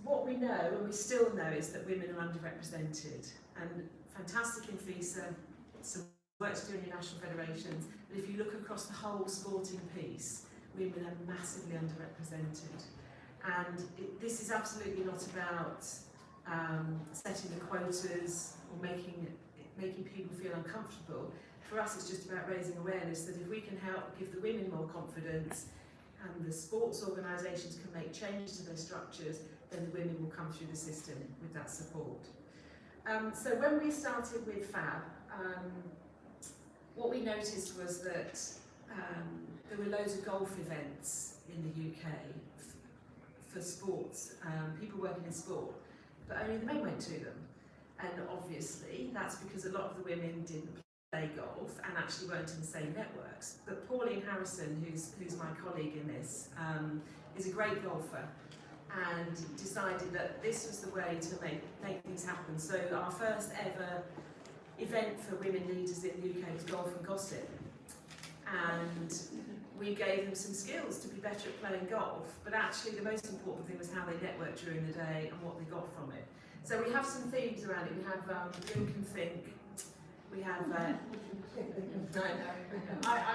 What we know, and we still know, is that women are underrepresented, and fantastic in FISA, some work to do in your national federations, but if you look across the whole sporting piece, women are massively underrepresented. And this is absolutely not about setting the quotas or making people feel uncomfortable. For us, it's just about raising awareness that if we can help give the women more confidence and the sports organisations can make changes to their structures, then the women will come through the system with that support. So when we started with FAB, what we noticed was that there were loads of golf events in the UK for sports, people working in sport, but only the men went to them. And obviously that's because a lot of the women didn't play golf and actually weren't in the same networks. But Pauline Harrison, who's my colleague in this, is a great golfer and decided that this was the way to make things happen. So our first ever event for women leaders in the UK was Golf and Gossip. And we gave them some skills to be better at playing golf, but actually the most important thing was how they networked during the day and what they got from it. So we have some themes around it. We have drink and think. We have, I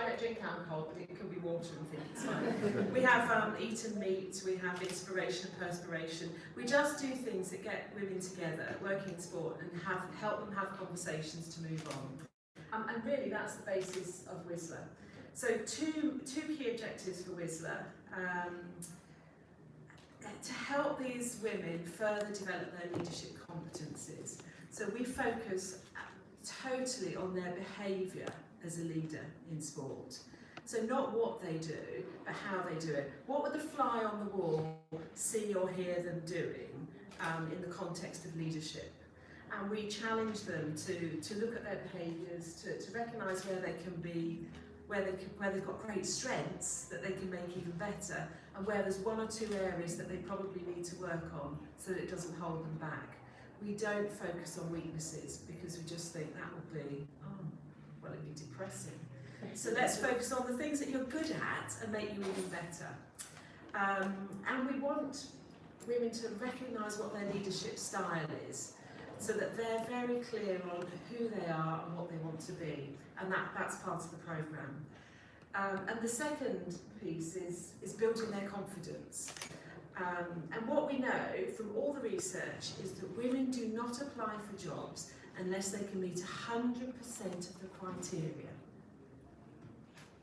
don't drink alcohol, but it could be water and think, it's fine. We have eat and meet, we have inspiration and perspiration. We just do things that get women together, working in sport, and help them have conversations to move on. And really that's the basis of WISLA. So two key objectives for WISLA. to help these women further develop their leadership competencies. So we focus totally on their behaviour as a leader in sport. So not what they do, but how they do it. What would the fly on the wall see or hear them doing in the context of leadership? And we challenge them to look at their behaviours, to recognise where they can be, where they've got great strengths that they can make even better, and where there's one or two areas that they probably need to work on so that it doesn't hold them back. We don't focus on weaknesses because we just think that would be, well, it'd be depressing. So let's focus on the things that you're good at and make you even better. And we want women to recognise what their leadership style is, so that they're very clear on who they are and what they want to be, and that's part of the programme. And the second piece is building their confidence. And what we know from all the research is that women do not apply for jobs unless they can meet 100% of the criteria.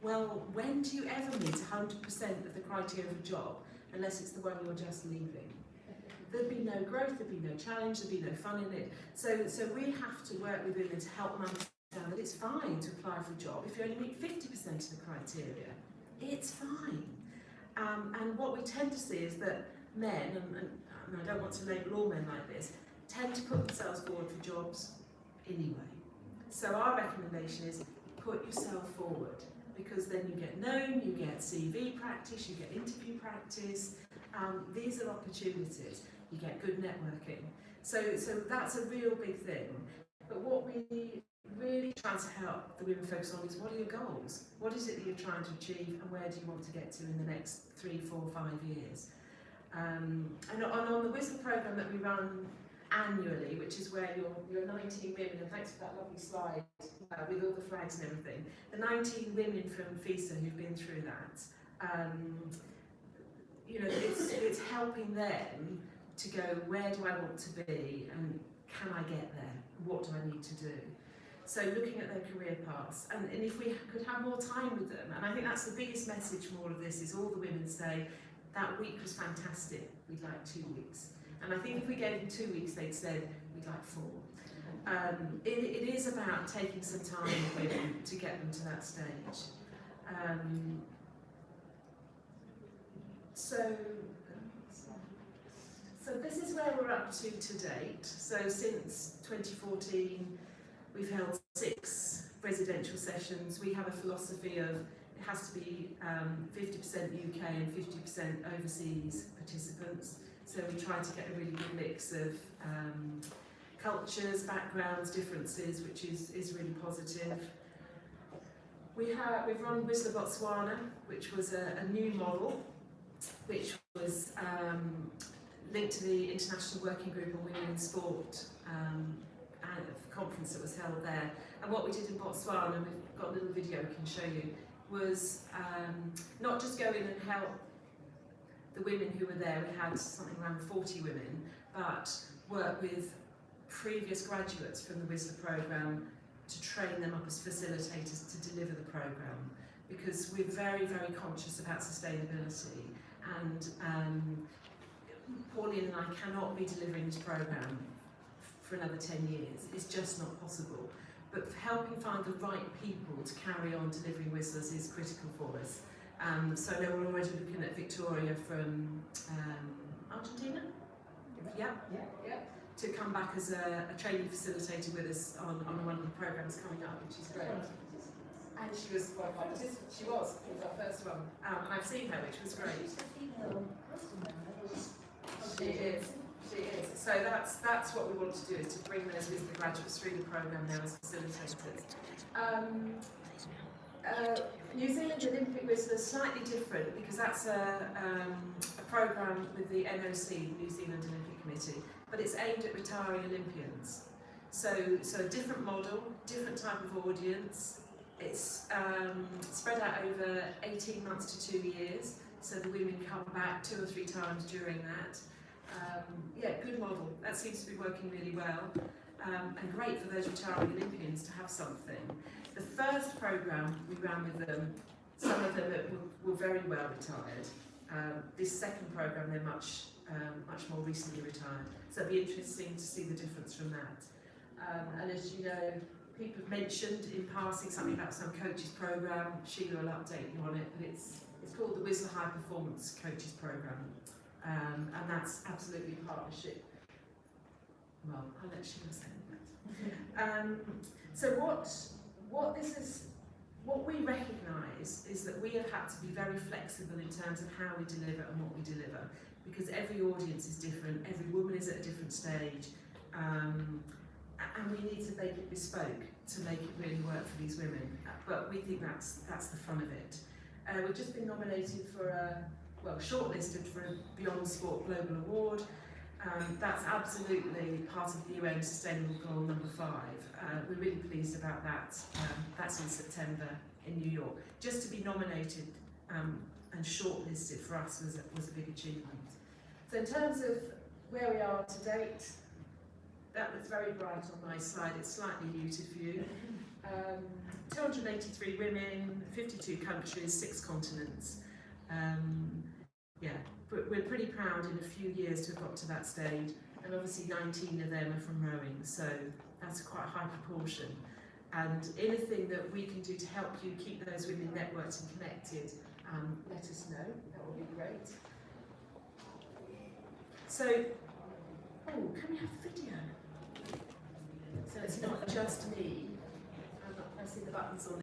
Well, when do you ever meet 100% of the criteria of a job unless it's the one you're just leaving? There'd be no growth, there'd be no challenge, there'd be no fun in it. So we have to work with women to help them understand that it's fine to apply for a job if you only meet 50% of the criteria. It's fine. And what we tend to see is that men, and I don't want to label all men like this, tend to put themselves forward for jobs anyway. So our recommendation is put yourself forward, because then you get known, you get CV practice, you get interview practice. These are opportunities. You get good networking. So that's a real big thing. But what we really try to help the women focus on is, what are your goals? What is it that you're trying to achieve, and where do you want to get to in the next 3, 4, 5 years? And on the Whistler programme that we run annually, which is where your 19 women, and thanks for that lovely slide with all the flags and everything, the 19 women from FISA who've been through that, you know, it's helping them to go, where do I want to be, and can I get there? What do I need to do? So looking at their career paths, and if we could have more time with them, and I think that's the biggest message from all of this, is all the women say, that week was fantastic, we'd like 2 weeks. And I think if we gave them 2 weeks, they'd said, we'd like 4. It is about taking some time with women to get them to that stage. So this is where we're up to date. So since 2014, we've held 6 residential sessions. We have a philosophy of it has to be 50% UK and 50% overseas participants. So we try to get a really good mix of cultures, backgrounds, differences, which is really positive. We've run Whistler Botswana, which was a new model, which was linked to the International Working Group on Women in Sport and a conference that was held there. And what we did in Botswana, and we've got a little video we can show you, was not just go in and help the women who were there. We had something around 40 women, but work with previous graduates from the Whistler programme to train them up as facilitators to deliver the programme, because we're very, very conscious about sustainability, and Pauline and I cannot be delivering this programme for another 10 years. It's just not possible. But helping find the right people to carry on delivering Whistlers is critical for us. So I know we're already looking at Victoria from Argentina? Yeah. To come back as a training facilitator with us on one of the programmes coming up, which is great. And she was our first one. And I've seen her, which was great. She is. So that's what we want to do, is to bring those with the graduates through the programme now as facilitators. New Zealand Olympic Whistler is slightly different, because that's a programme with the NOC, the New Zealand Olympic Committee, but it's aimed at retiring Olympians. So a different model, different type of audience. It's spread out over 18 months to 2 years, so the women come back 2 or 3 times during that. Good model. That seems to be working really well, and great for those retiring Olympians to have something. The first programme we ran with them, some of them were very well retired, This second programme, they're much more recently retired. So it'll be interesting to see the difference from that. And as you know, people have mentioned in passing something about some coaches programme. Sheila will update you on it, but it's called the Whistler High Performance Coaches Programme, and that's absolutely a partnership. Well, I'll let Sheila say that. So what we recognise is that we have had to be very flexible in terms of how we deliver and what we deliver, because every audience is different, every woman is at a different stage, and we need to make it bespoke to make it really work for these women. But we think that's the fun of it. We've just been nominated for shortlisted for a Beyond Sport Global Award. That's absolutely part of the UN Sustainable Goal number 5. We're really pleased about that. That's in September in New York. Just to be nominated and shortlisted for us was a big achievement. So in terms of where we are to date, that was very bright on my slide. It's slightly muted for you. 283 women, 52 countries, 6 continents. Yeah, but we're pretty proud in a few years to have got to that stage, and obviously 19 of them are from rowing, so that's quite a high proportion. And anything that we can do to help you keep those women networked and connected, let us know. That would be great. So, can we have the video? So it's not just me. I'm not pressing the buttons on.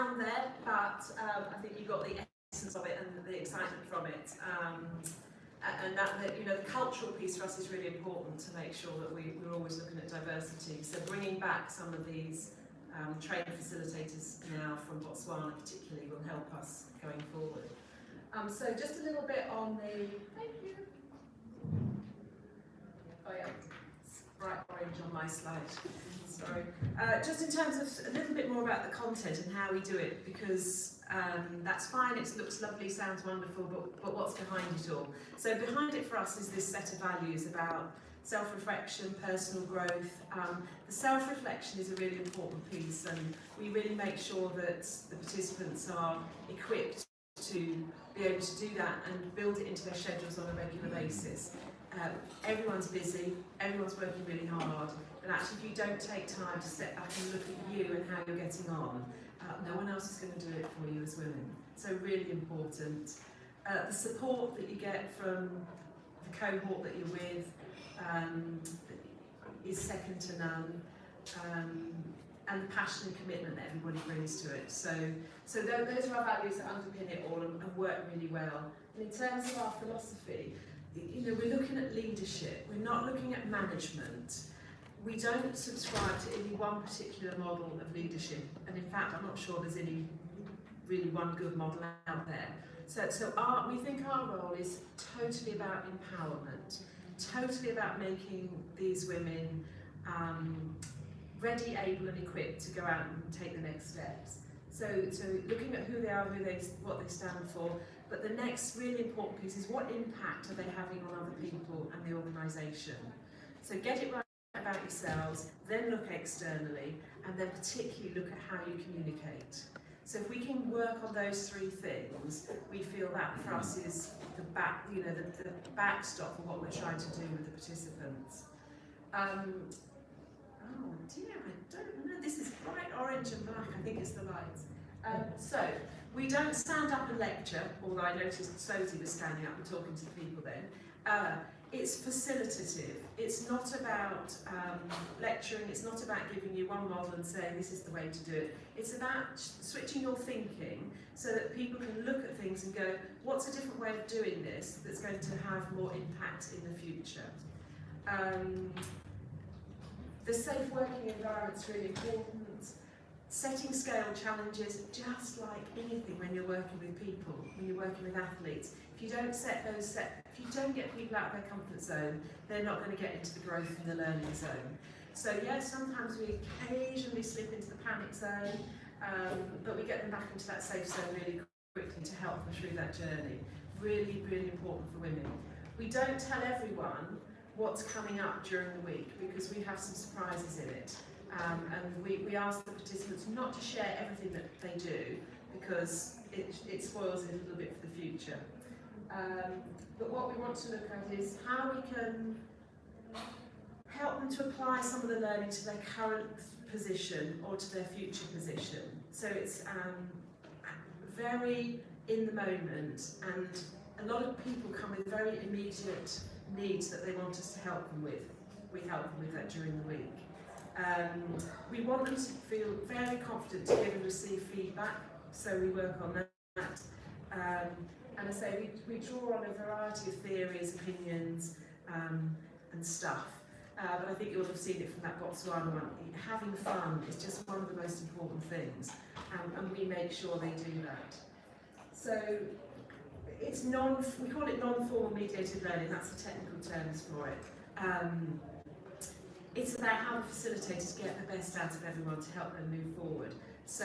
sound there, but I think you got the essence of it and the excitement from it. And that, you know, the cultural piece for us is really important to make sure that we're always looking at diversity. So bringing back some of these trained facilitators now from Botswana particularly will help us going forward. So just a little bit on the, thank you. Oh yeah, it's bright orange on my slide, sorry. Just in terms of a little bit more about the content and how we do it, because that's fine, it looks lovely, sounds wonderful, but what's behind it all? So behind it for us is this set of values about self-reflection, personal growth. The self-reflection is a really important piece, and we really make sure that the participants are equipped to be able to do that and build it into their schedules on a regular basis. Everyone's busy, everyone's working really hard, but actually if you don't take time to step back and look at you and how you're getting on, no one else is going to do it for you as women. So really important. The support that you get from the cohort that you're with is second to none. And the passion and commitment that everybody brings to it. So those are our values that underpin it all and work really well. And in terms of our philosophy, you know, we're looking at leadership, we're not looking at management. We don't subscribe to any one particular model of leadership, and in fact I'm not sure there's any really one good model out there. So we think our role is totally about empowerment, totally about making these women ready, able and equipped to go out and take the next steps. So looking at who they are, what they stand for, but the next really important piece is what impact are they having on other people and the organisation. So get it right about yourselves, then look externally, and then particularly look at how you communicate. So if we can work on those three things, we feel that for us is the backstop for what we're trying to do with the participants. Oh dear, I don't know. This is bright orange and black. I think it's the lights. So we don't stand up and lecture, although I noticed Sosie was standing up and talking to the people then. It's facilitative. It's not about lecturing. It's not about giving you one model and saying this is the way to do it. It's about switching your thinking so that people can look at things and go, what's a different way of doing this that's going to have more impact in the future? The safe working environment's really important. Setting scale challenges, just like anything when you're working with people, when you're working with athletes. If you don't if you don't get people out of their comfort zone, they're not going to get into the growth and the learning zone. So yes, sometimes we occasionally slip into the panic zone, but we get them back into that safe zone really quickly to help them through that journey. Really, really important for women. We don't tell everyone what's coming up during the week because we have some surprises in it. And we ask the participants not to share everything that they do because it spoils it a little bit for the future. But what we want to look at is how we can help them to apply some of the learning to their current position or to their future position. So it's very in the moment, and a lot of people come with very immediate needs that they want us to help them with. We help them with that during the week. We want them to feel very confident to give and receive feedback, so we work on that. And I say we draw on a variety of theories, opinions, and stuff. But I think you'll have seen it from that Botswana one. Having fun is just one of the most important things, and we make sure they do that. So it's we call it non-formal mediated learning. That's the technical terms for it. It's about how the facilitators get the best out of everyone to help them move forward. So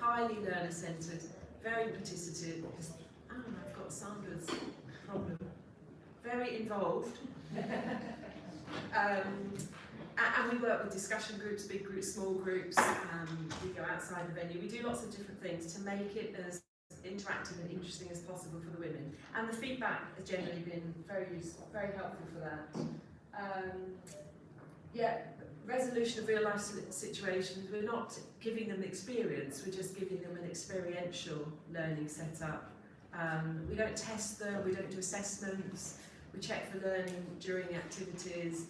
highly learner-centred, very participative. I've got Sandra's problem. Very involved. And we work with discussion groups, big groups, small groups. We go outside the venue. We do lots of different things to make it as interactive and interesting as possible for the women. And the feedback has generally been very useful, very helpful for that. Resolution of real life situations, we're not giving them experience, we're just giving them an experiential learning setup. We don't test them, we don't do assessments, we check for learning during activities.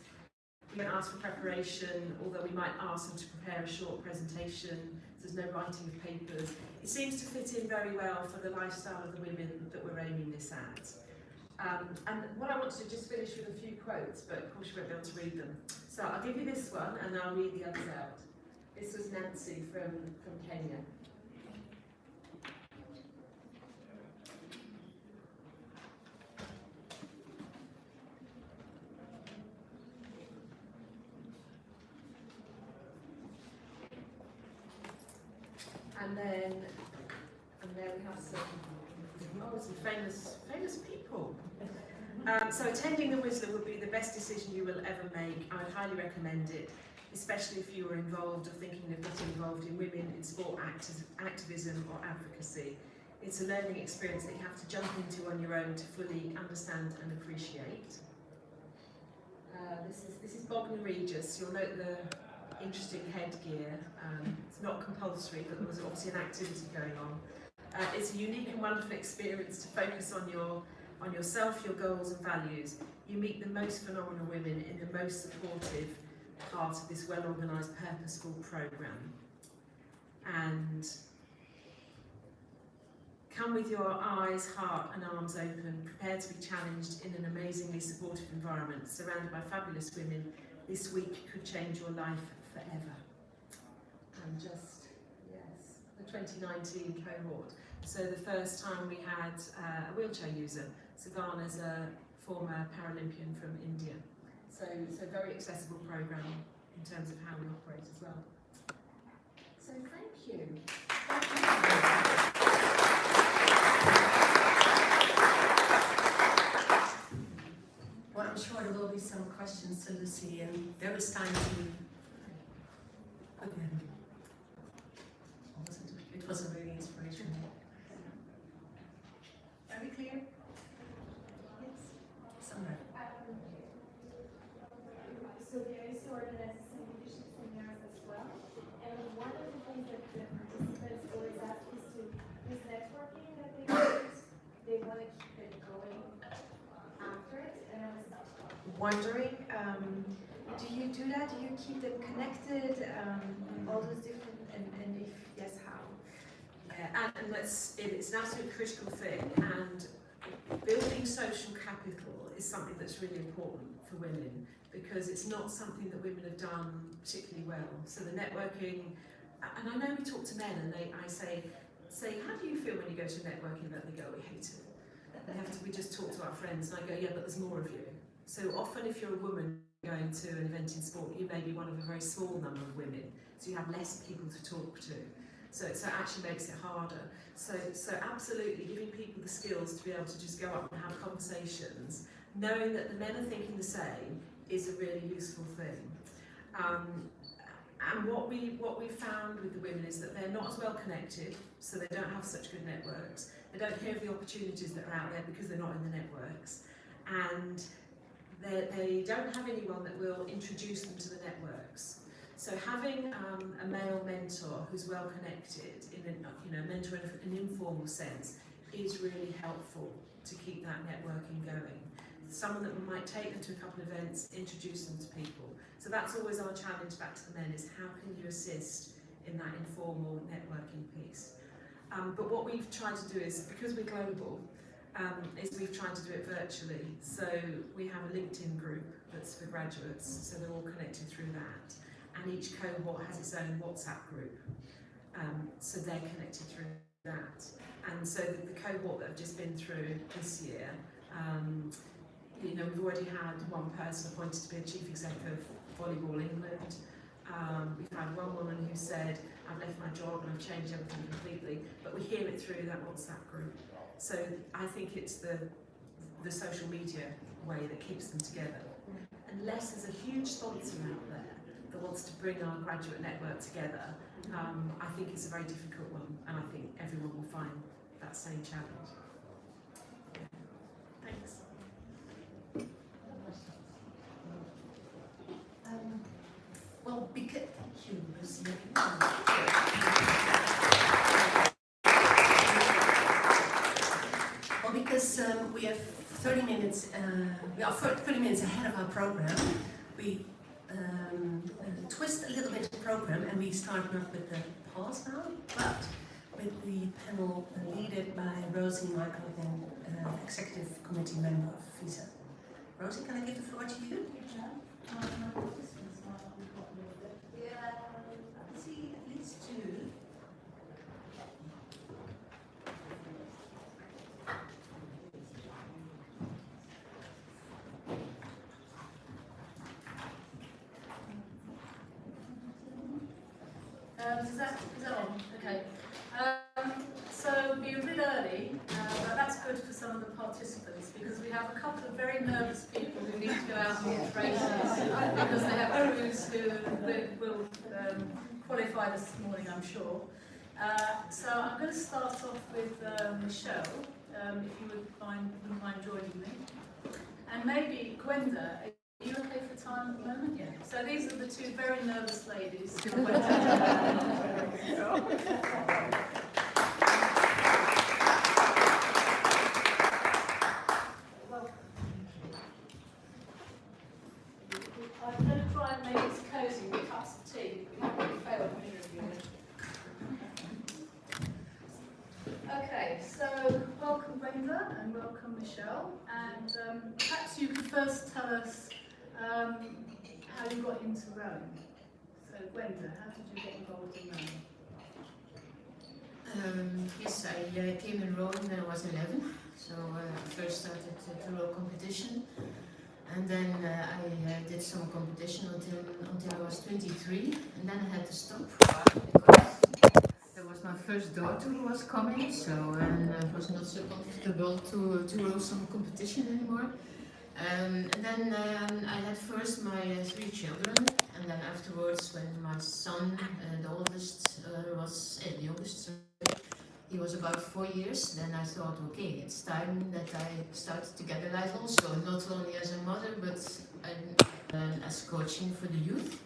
We don't ask for preparation, although we might ask them to prepare a short presentation, so there's no writing of papers. It seems to fit in very well for the lifestyle of the women that we're aiming this at. And what I want to do, just finish with a few quotes, but of course you won't be able to read them. So I'll give you this one and I'll read the others out. This was Nancy from Kenya. And then we have some famous people. So attending the Whistler would be the best decision you will ever make. I would highly recommend it, especially if you are involved or thinking of getting involved in women in sport activism or advocacy. It's a learning experience that you have to jump into on your own to fully understand and appreciate. This is Bognor Regis. You'll note the interesting headgear. It's not compulsory, but there was obviously an activity going on. It's a unique and wonderful experience to focus on yourself, your goals and values. You meet the most phenomenal women in the most supportive part of this well-organised, purposeful programme. And come with your eyes, heart and arms open, prepared to be challenged in an amazingly supportive environment, surrounded by fabulous women. This week could change your life forever. And just, yes, the 2019 cohort. So the first time we had a wheelchair user, Savannah's a former Paralympian from India. So very accessible programme in terms of how we operate as well. So thank you. Well, I'm sure there will be some questions to Lucy, and there is time to again. It was a really inspirational. Are we clear? Yes. Sandra. So there is organized some leadership seminars as well, and one of the things that the participants always ask is to this networking that they use. They want to keep it going after it, and I was wondering, do you do that? Do you keep them connected? All those different, and if yes, how? Yeah, and it's an absolutely critical thing, and building social capital is something that's really important for women, because it's not something that women have done particularly well. So the networking, and I know we talk to men and I say, how do you feel when you go to a networking event? They go, we hate it. We just talk to our friends, and I go, yeah, but there's more of you. So often if you're a woman going to an event in sport, you may be one of a very small number of women, so you have less people to talk to. So it actually makes it harder. So absolutely giving people the skills to be able to just go up and have conversations, knowing that the men are thinking the same, is a really useful thing. And what we found with the women is that they're not as well connected, so they don't have such good networks. They don't hear of the opportunities that are out there because they're not in the networks. And they don't have anyone that will introduce them to the networks. So having a male mentor who's well connected, in a mentor in an informal sense, is really helpful to keep that networking going. Someone that might take them to a couple of events, introduce them to people. So that's always our challenge back to the men, is how can you assist in that informal networking piece. But what we've tried to do is, because we're global, is we've tried to do it virtually. So we have a LinkedIn group that's for graduates, so they're all connected through that. And each cohort has its own WhatsApp group, so they're connected through that. And so the cohort that have just been through this year, we've already had one person appointed to be a chief exec of Volleyball England. We've had one woman who said, I've left my job and I've changed everything completely, but we hear it through that WhatsApp group. So I think it's the social media way that keeps them together. Unless there's a huge sponsor out there that wants to bring our graduate network together, I think it's a very difficult one, and I think everyone will find that same challenge. Thanks. Well, because, thank you, Lucy. Well, because we have 30 minutes, we are 30 minutes ahead of our program. We twist a little bit the program, and we start not with the pause now, but with the panel led by Rosie, my other executive committee member of FISA. Rosie, can I give the floor to you? Yeah, I see at least two. Is that on? Okay. So we're a bit early, but that's good for some of the participants because we have a couple of very nervous people who need to go out on races because they have crews who will qualify this morning, I'm sure. So I'm going to start off with Michelle, if you wouldn't mind joining me. And maybe Gwenda, are you okay for time at the moment? Yeah. So these are the two very nervous ladies who went Welcome. I'm going to try and make this cosy with cups of tea. We haven't failed miserably. Okay, so welcome Gwenda and welcome Michelle. And perhaps you could first tell us how you got into rowing. So Gwenda, how did you get involved in rowing? Yes, I came in rowing when I was 11. So I first started to row competition. And then I did some competition until I was 23. And then I had to stop because there was my first daughter who was coming. So it was not so comfortable to row some competition anymore. And then I had first my 3 children, and then afterwards when my son, the oldest, the youngest, he was about 4 years, then I thought, okay, it's time that I started to get a life also, not only as a mother, but as coaching for the youth.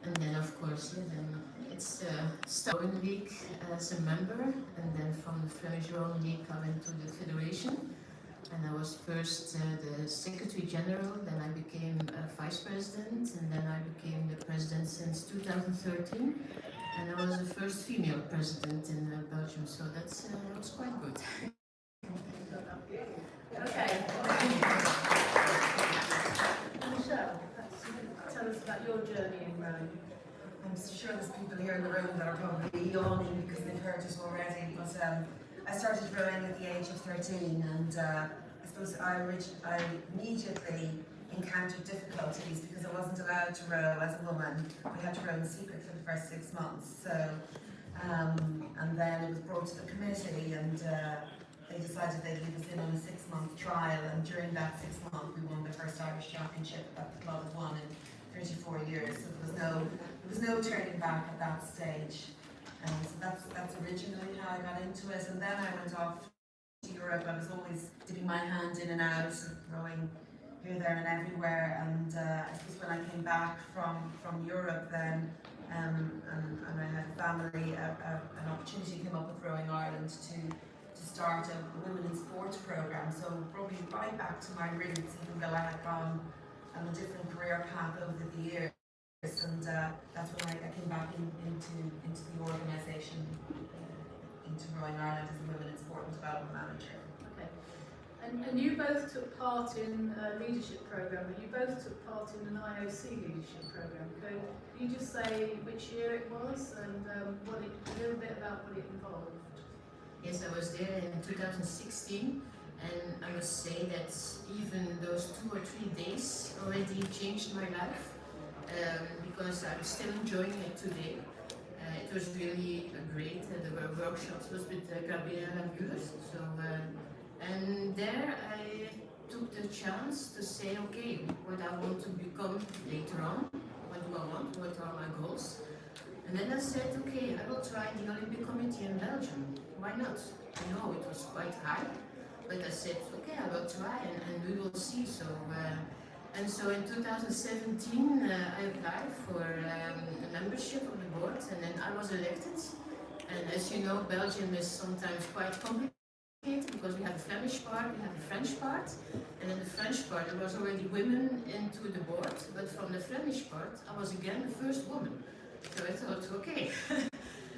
And then of course, then it's Rowing League as a member, and then from the Flemish Rowing League I went to the federation. And I was first the Secretary General, then I became Vice President, and then I became the President since 2013. And I was the first female President in Belgium, so that was quite good. Okay. Michelle, perhaps you could tell us about your journey in rowing. I'm sure there's people here in the room that are probably yawning because they've heard it already, but I started rowing at the age of 13, and I suppose I immediately encountered difficulties because I wasn't allowed to row as a woman. We had to row in secret for the first 6 months. So, and then it was brought to the committee, and they decided they'd leave us in on a 6-month trial. And during that 6 months, we won the first Irish Championship that the club had won in 34 years. So there was no turning back at that stage. So that's originally how I got into it, and then I went off to Europe. I was always dipping my hand in and out, rowing here, there, and everywhere. And I suppose when I came back from Europe, then and I had a family, an opportunity came up with Rowing Ireland to start a women in sports program. So probably right back to my roots, even though I had gone on a different career path over the years. And that's when I came back into the organisation, into Rowing Ireland as a Women in Sport and Development Manager. Okay. And you both took part in a leadership programme, but you both took part in an IOC leadership programme. Can you just say which year it was and a little bit about what it involved? Yes, I was there in 2016, and I must say that even those 2 or 3 days already changed my life. Because I'm still enjoying it today. It was really great. There were workshops with Gabrielle and Müller. So, and there I took the chance to say, okay, what I want to become later on, what do I want, what are my goals. And then I said, okay, I will try the Olympic Committee in Belgium. Why not? I know it was quite high, but I said, okay, I will try and we will see. So. And so in 2017 I applied for a membership of the board, and then I was elected. And as you know, Belgium is sometimes quite complicated because we have a Flemish part, we have a French part, and in the French part there was already women into the board, but from the Flemish part I was again the first woman. So I thought, okay,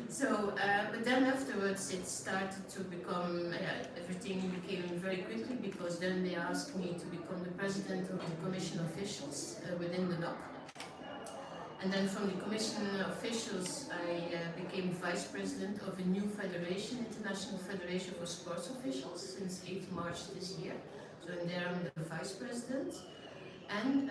But then afterwards it started to become, everything became very quickly, because then they asked me to become the president of the commission officials within the NOC. And then from the commission officials, I became vice president of a new federation, International Federation for Sports Officials, since 8th March this year. So in there I'm the vice president. And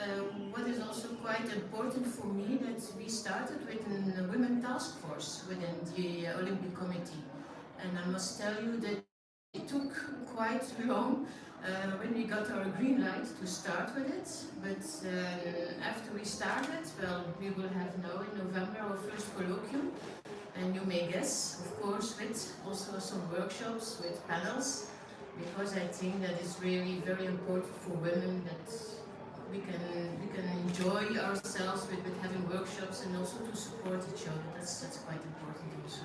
what is also quite important for me, that we started with a women task force within the Olympic Committee. And I must tell you that it took quite long when we got our green light to start with it. But after we started, well, we will have now in November our first colloquium. And you may guess, of course, with also some workshops, with panels, because I think that it's really very important for women that we can enjoy ourselves with having workshops, and also to support each other. That's quite important also.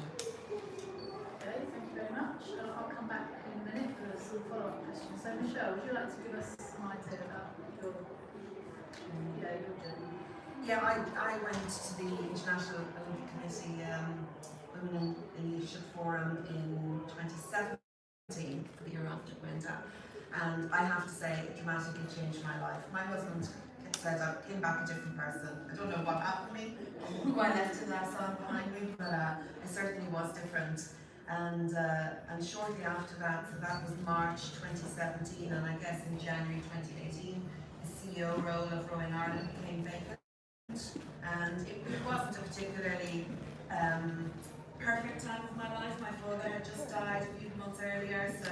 Okay, thank you very much. I'll come back in a minute for some follow-up questions. So Michelle, would you like to give us some idea about your journey? Yeah, I went to the International Olympic Committee Women in Leadership Forum in 2017, for the year after it went out. And I have to say, it dramatically changed my life. My husband said I came back a different person. I don't know what happened to me, who I left in that song behind me, but I certainly was different. And shortly after that, so that was March 2017, and I guess in January 2018, the CEO role of Rowing Ireland became vacant. And it wasn't a particularly perfect time of my life. My father had just died a few months earlier, so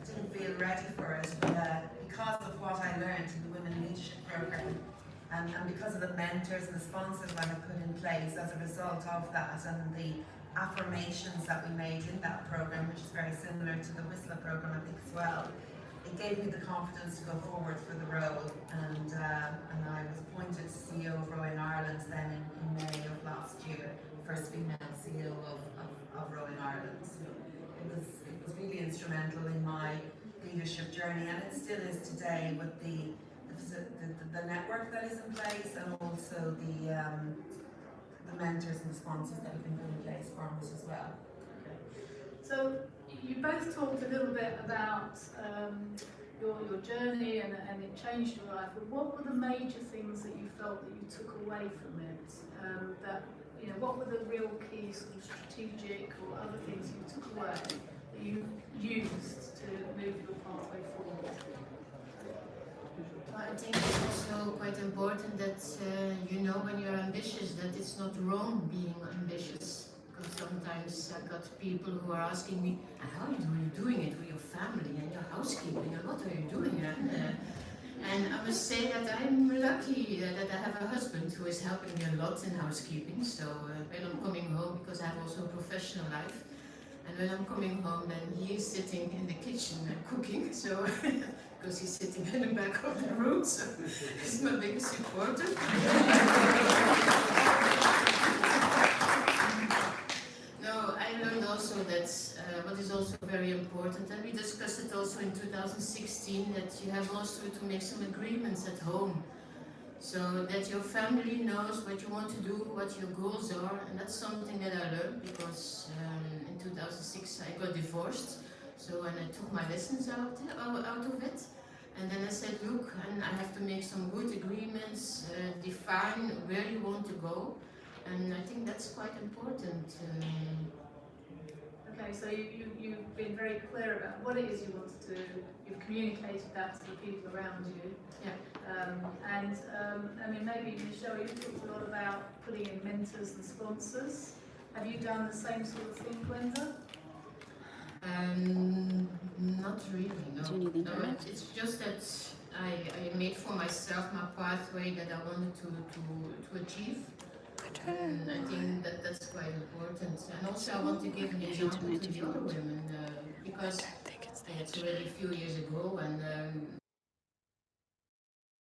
didn't feel ready for it, but because of what I learned in the Women Leadership Programme, and because of the mentors and the sponsors I have put in place as a result of that, and the affirmations that we made in that programme, which is very similar to the Whistler programme, I think, as well, it gave me the confidence to go forward for the role, and I was appointed CEO of Rowing Ireland then in May of last year, first female CEO of Rowing Ireland. So it was really instrumental in my leadership journey, and it still is today, with the network that is in place, and also the mentors and the sponsors that have been put in place for us as well. Okay. So you both talked a little bit about your journey, and it changed your life. But what were the major things that you felt that you took away from it? What were the real key sort of strategic or other things you took away that you used to move your pathway forward? I think it's also quite important that you know when you're ambitious that it's not wrong being ambitious. Because sometimes I got people who are asking me, how are you doing it with your family and your housekeeping, and what are you doing? And I must say that I'm lucky that I have a husband who is helping me a lot in housekeeping. So when I'm coming home, because I have also a professional life, and when I'm coming home, then he is sitting in the kitchen cooking. So because he's sitting in the back of the room, so he's my biggest supporter. No, I learned also that what is also very important, and we discussed it also in 2016, that you have also to make some agreements at home, so that your family knows what you want to do, what your goals are, and that's something that I learned because in 2006 I got divorced, so and I took my lessons out of it, and then I said, look, and I have to make some good agreements, define where you want to go, and I think that's quite important. Okay, so you've been very clear about what it is you want to do. You've communicated that to the people around you. Yeah. I mean, maybe Michelle, you talked a lot about putting in mentors and sponsors. Have you done the same sort of thing, Gwenda? Not really, no. It's just that I made for myself my pathway that I wanted to achieve. And I think that's quite important. And also I want to give an example to the other women because it's already a few years ago, and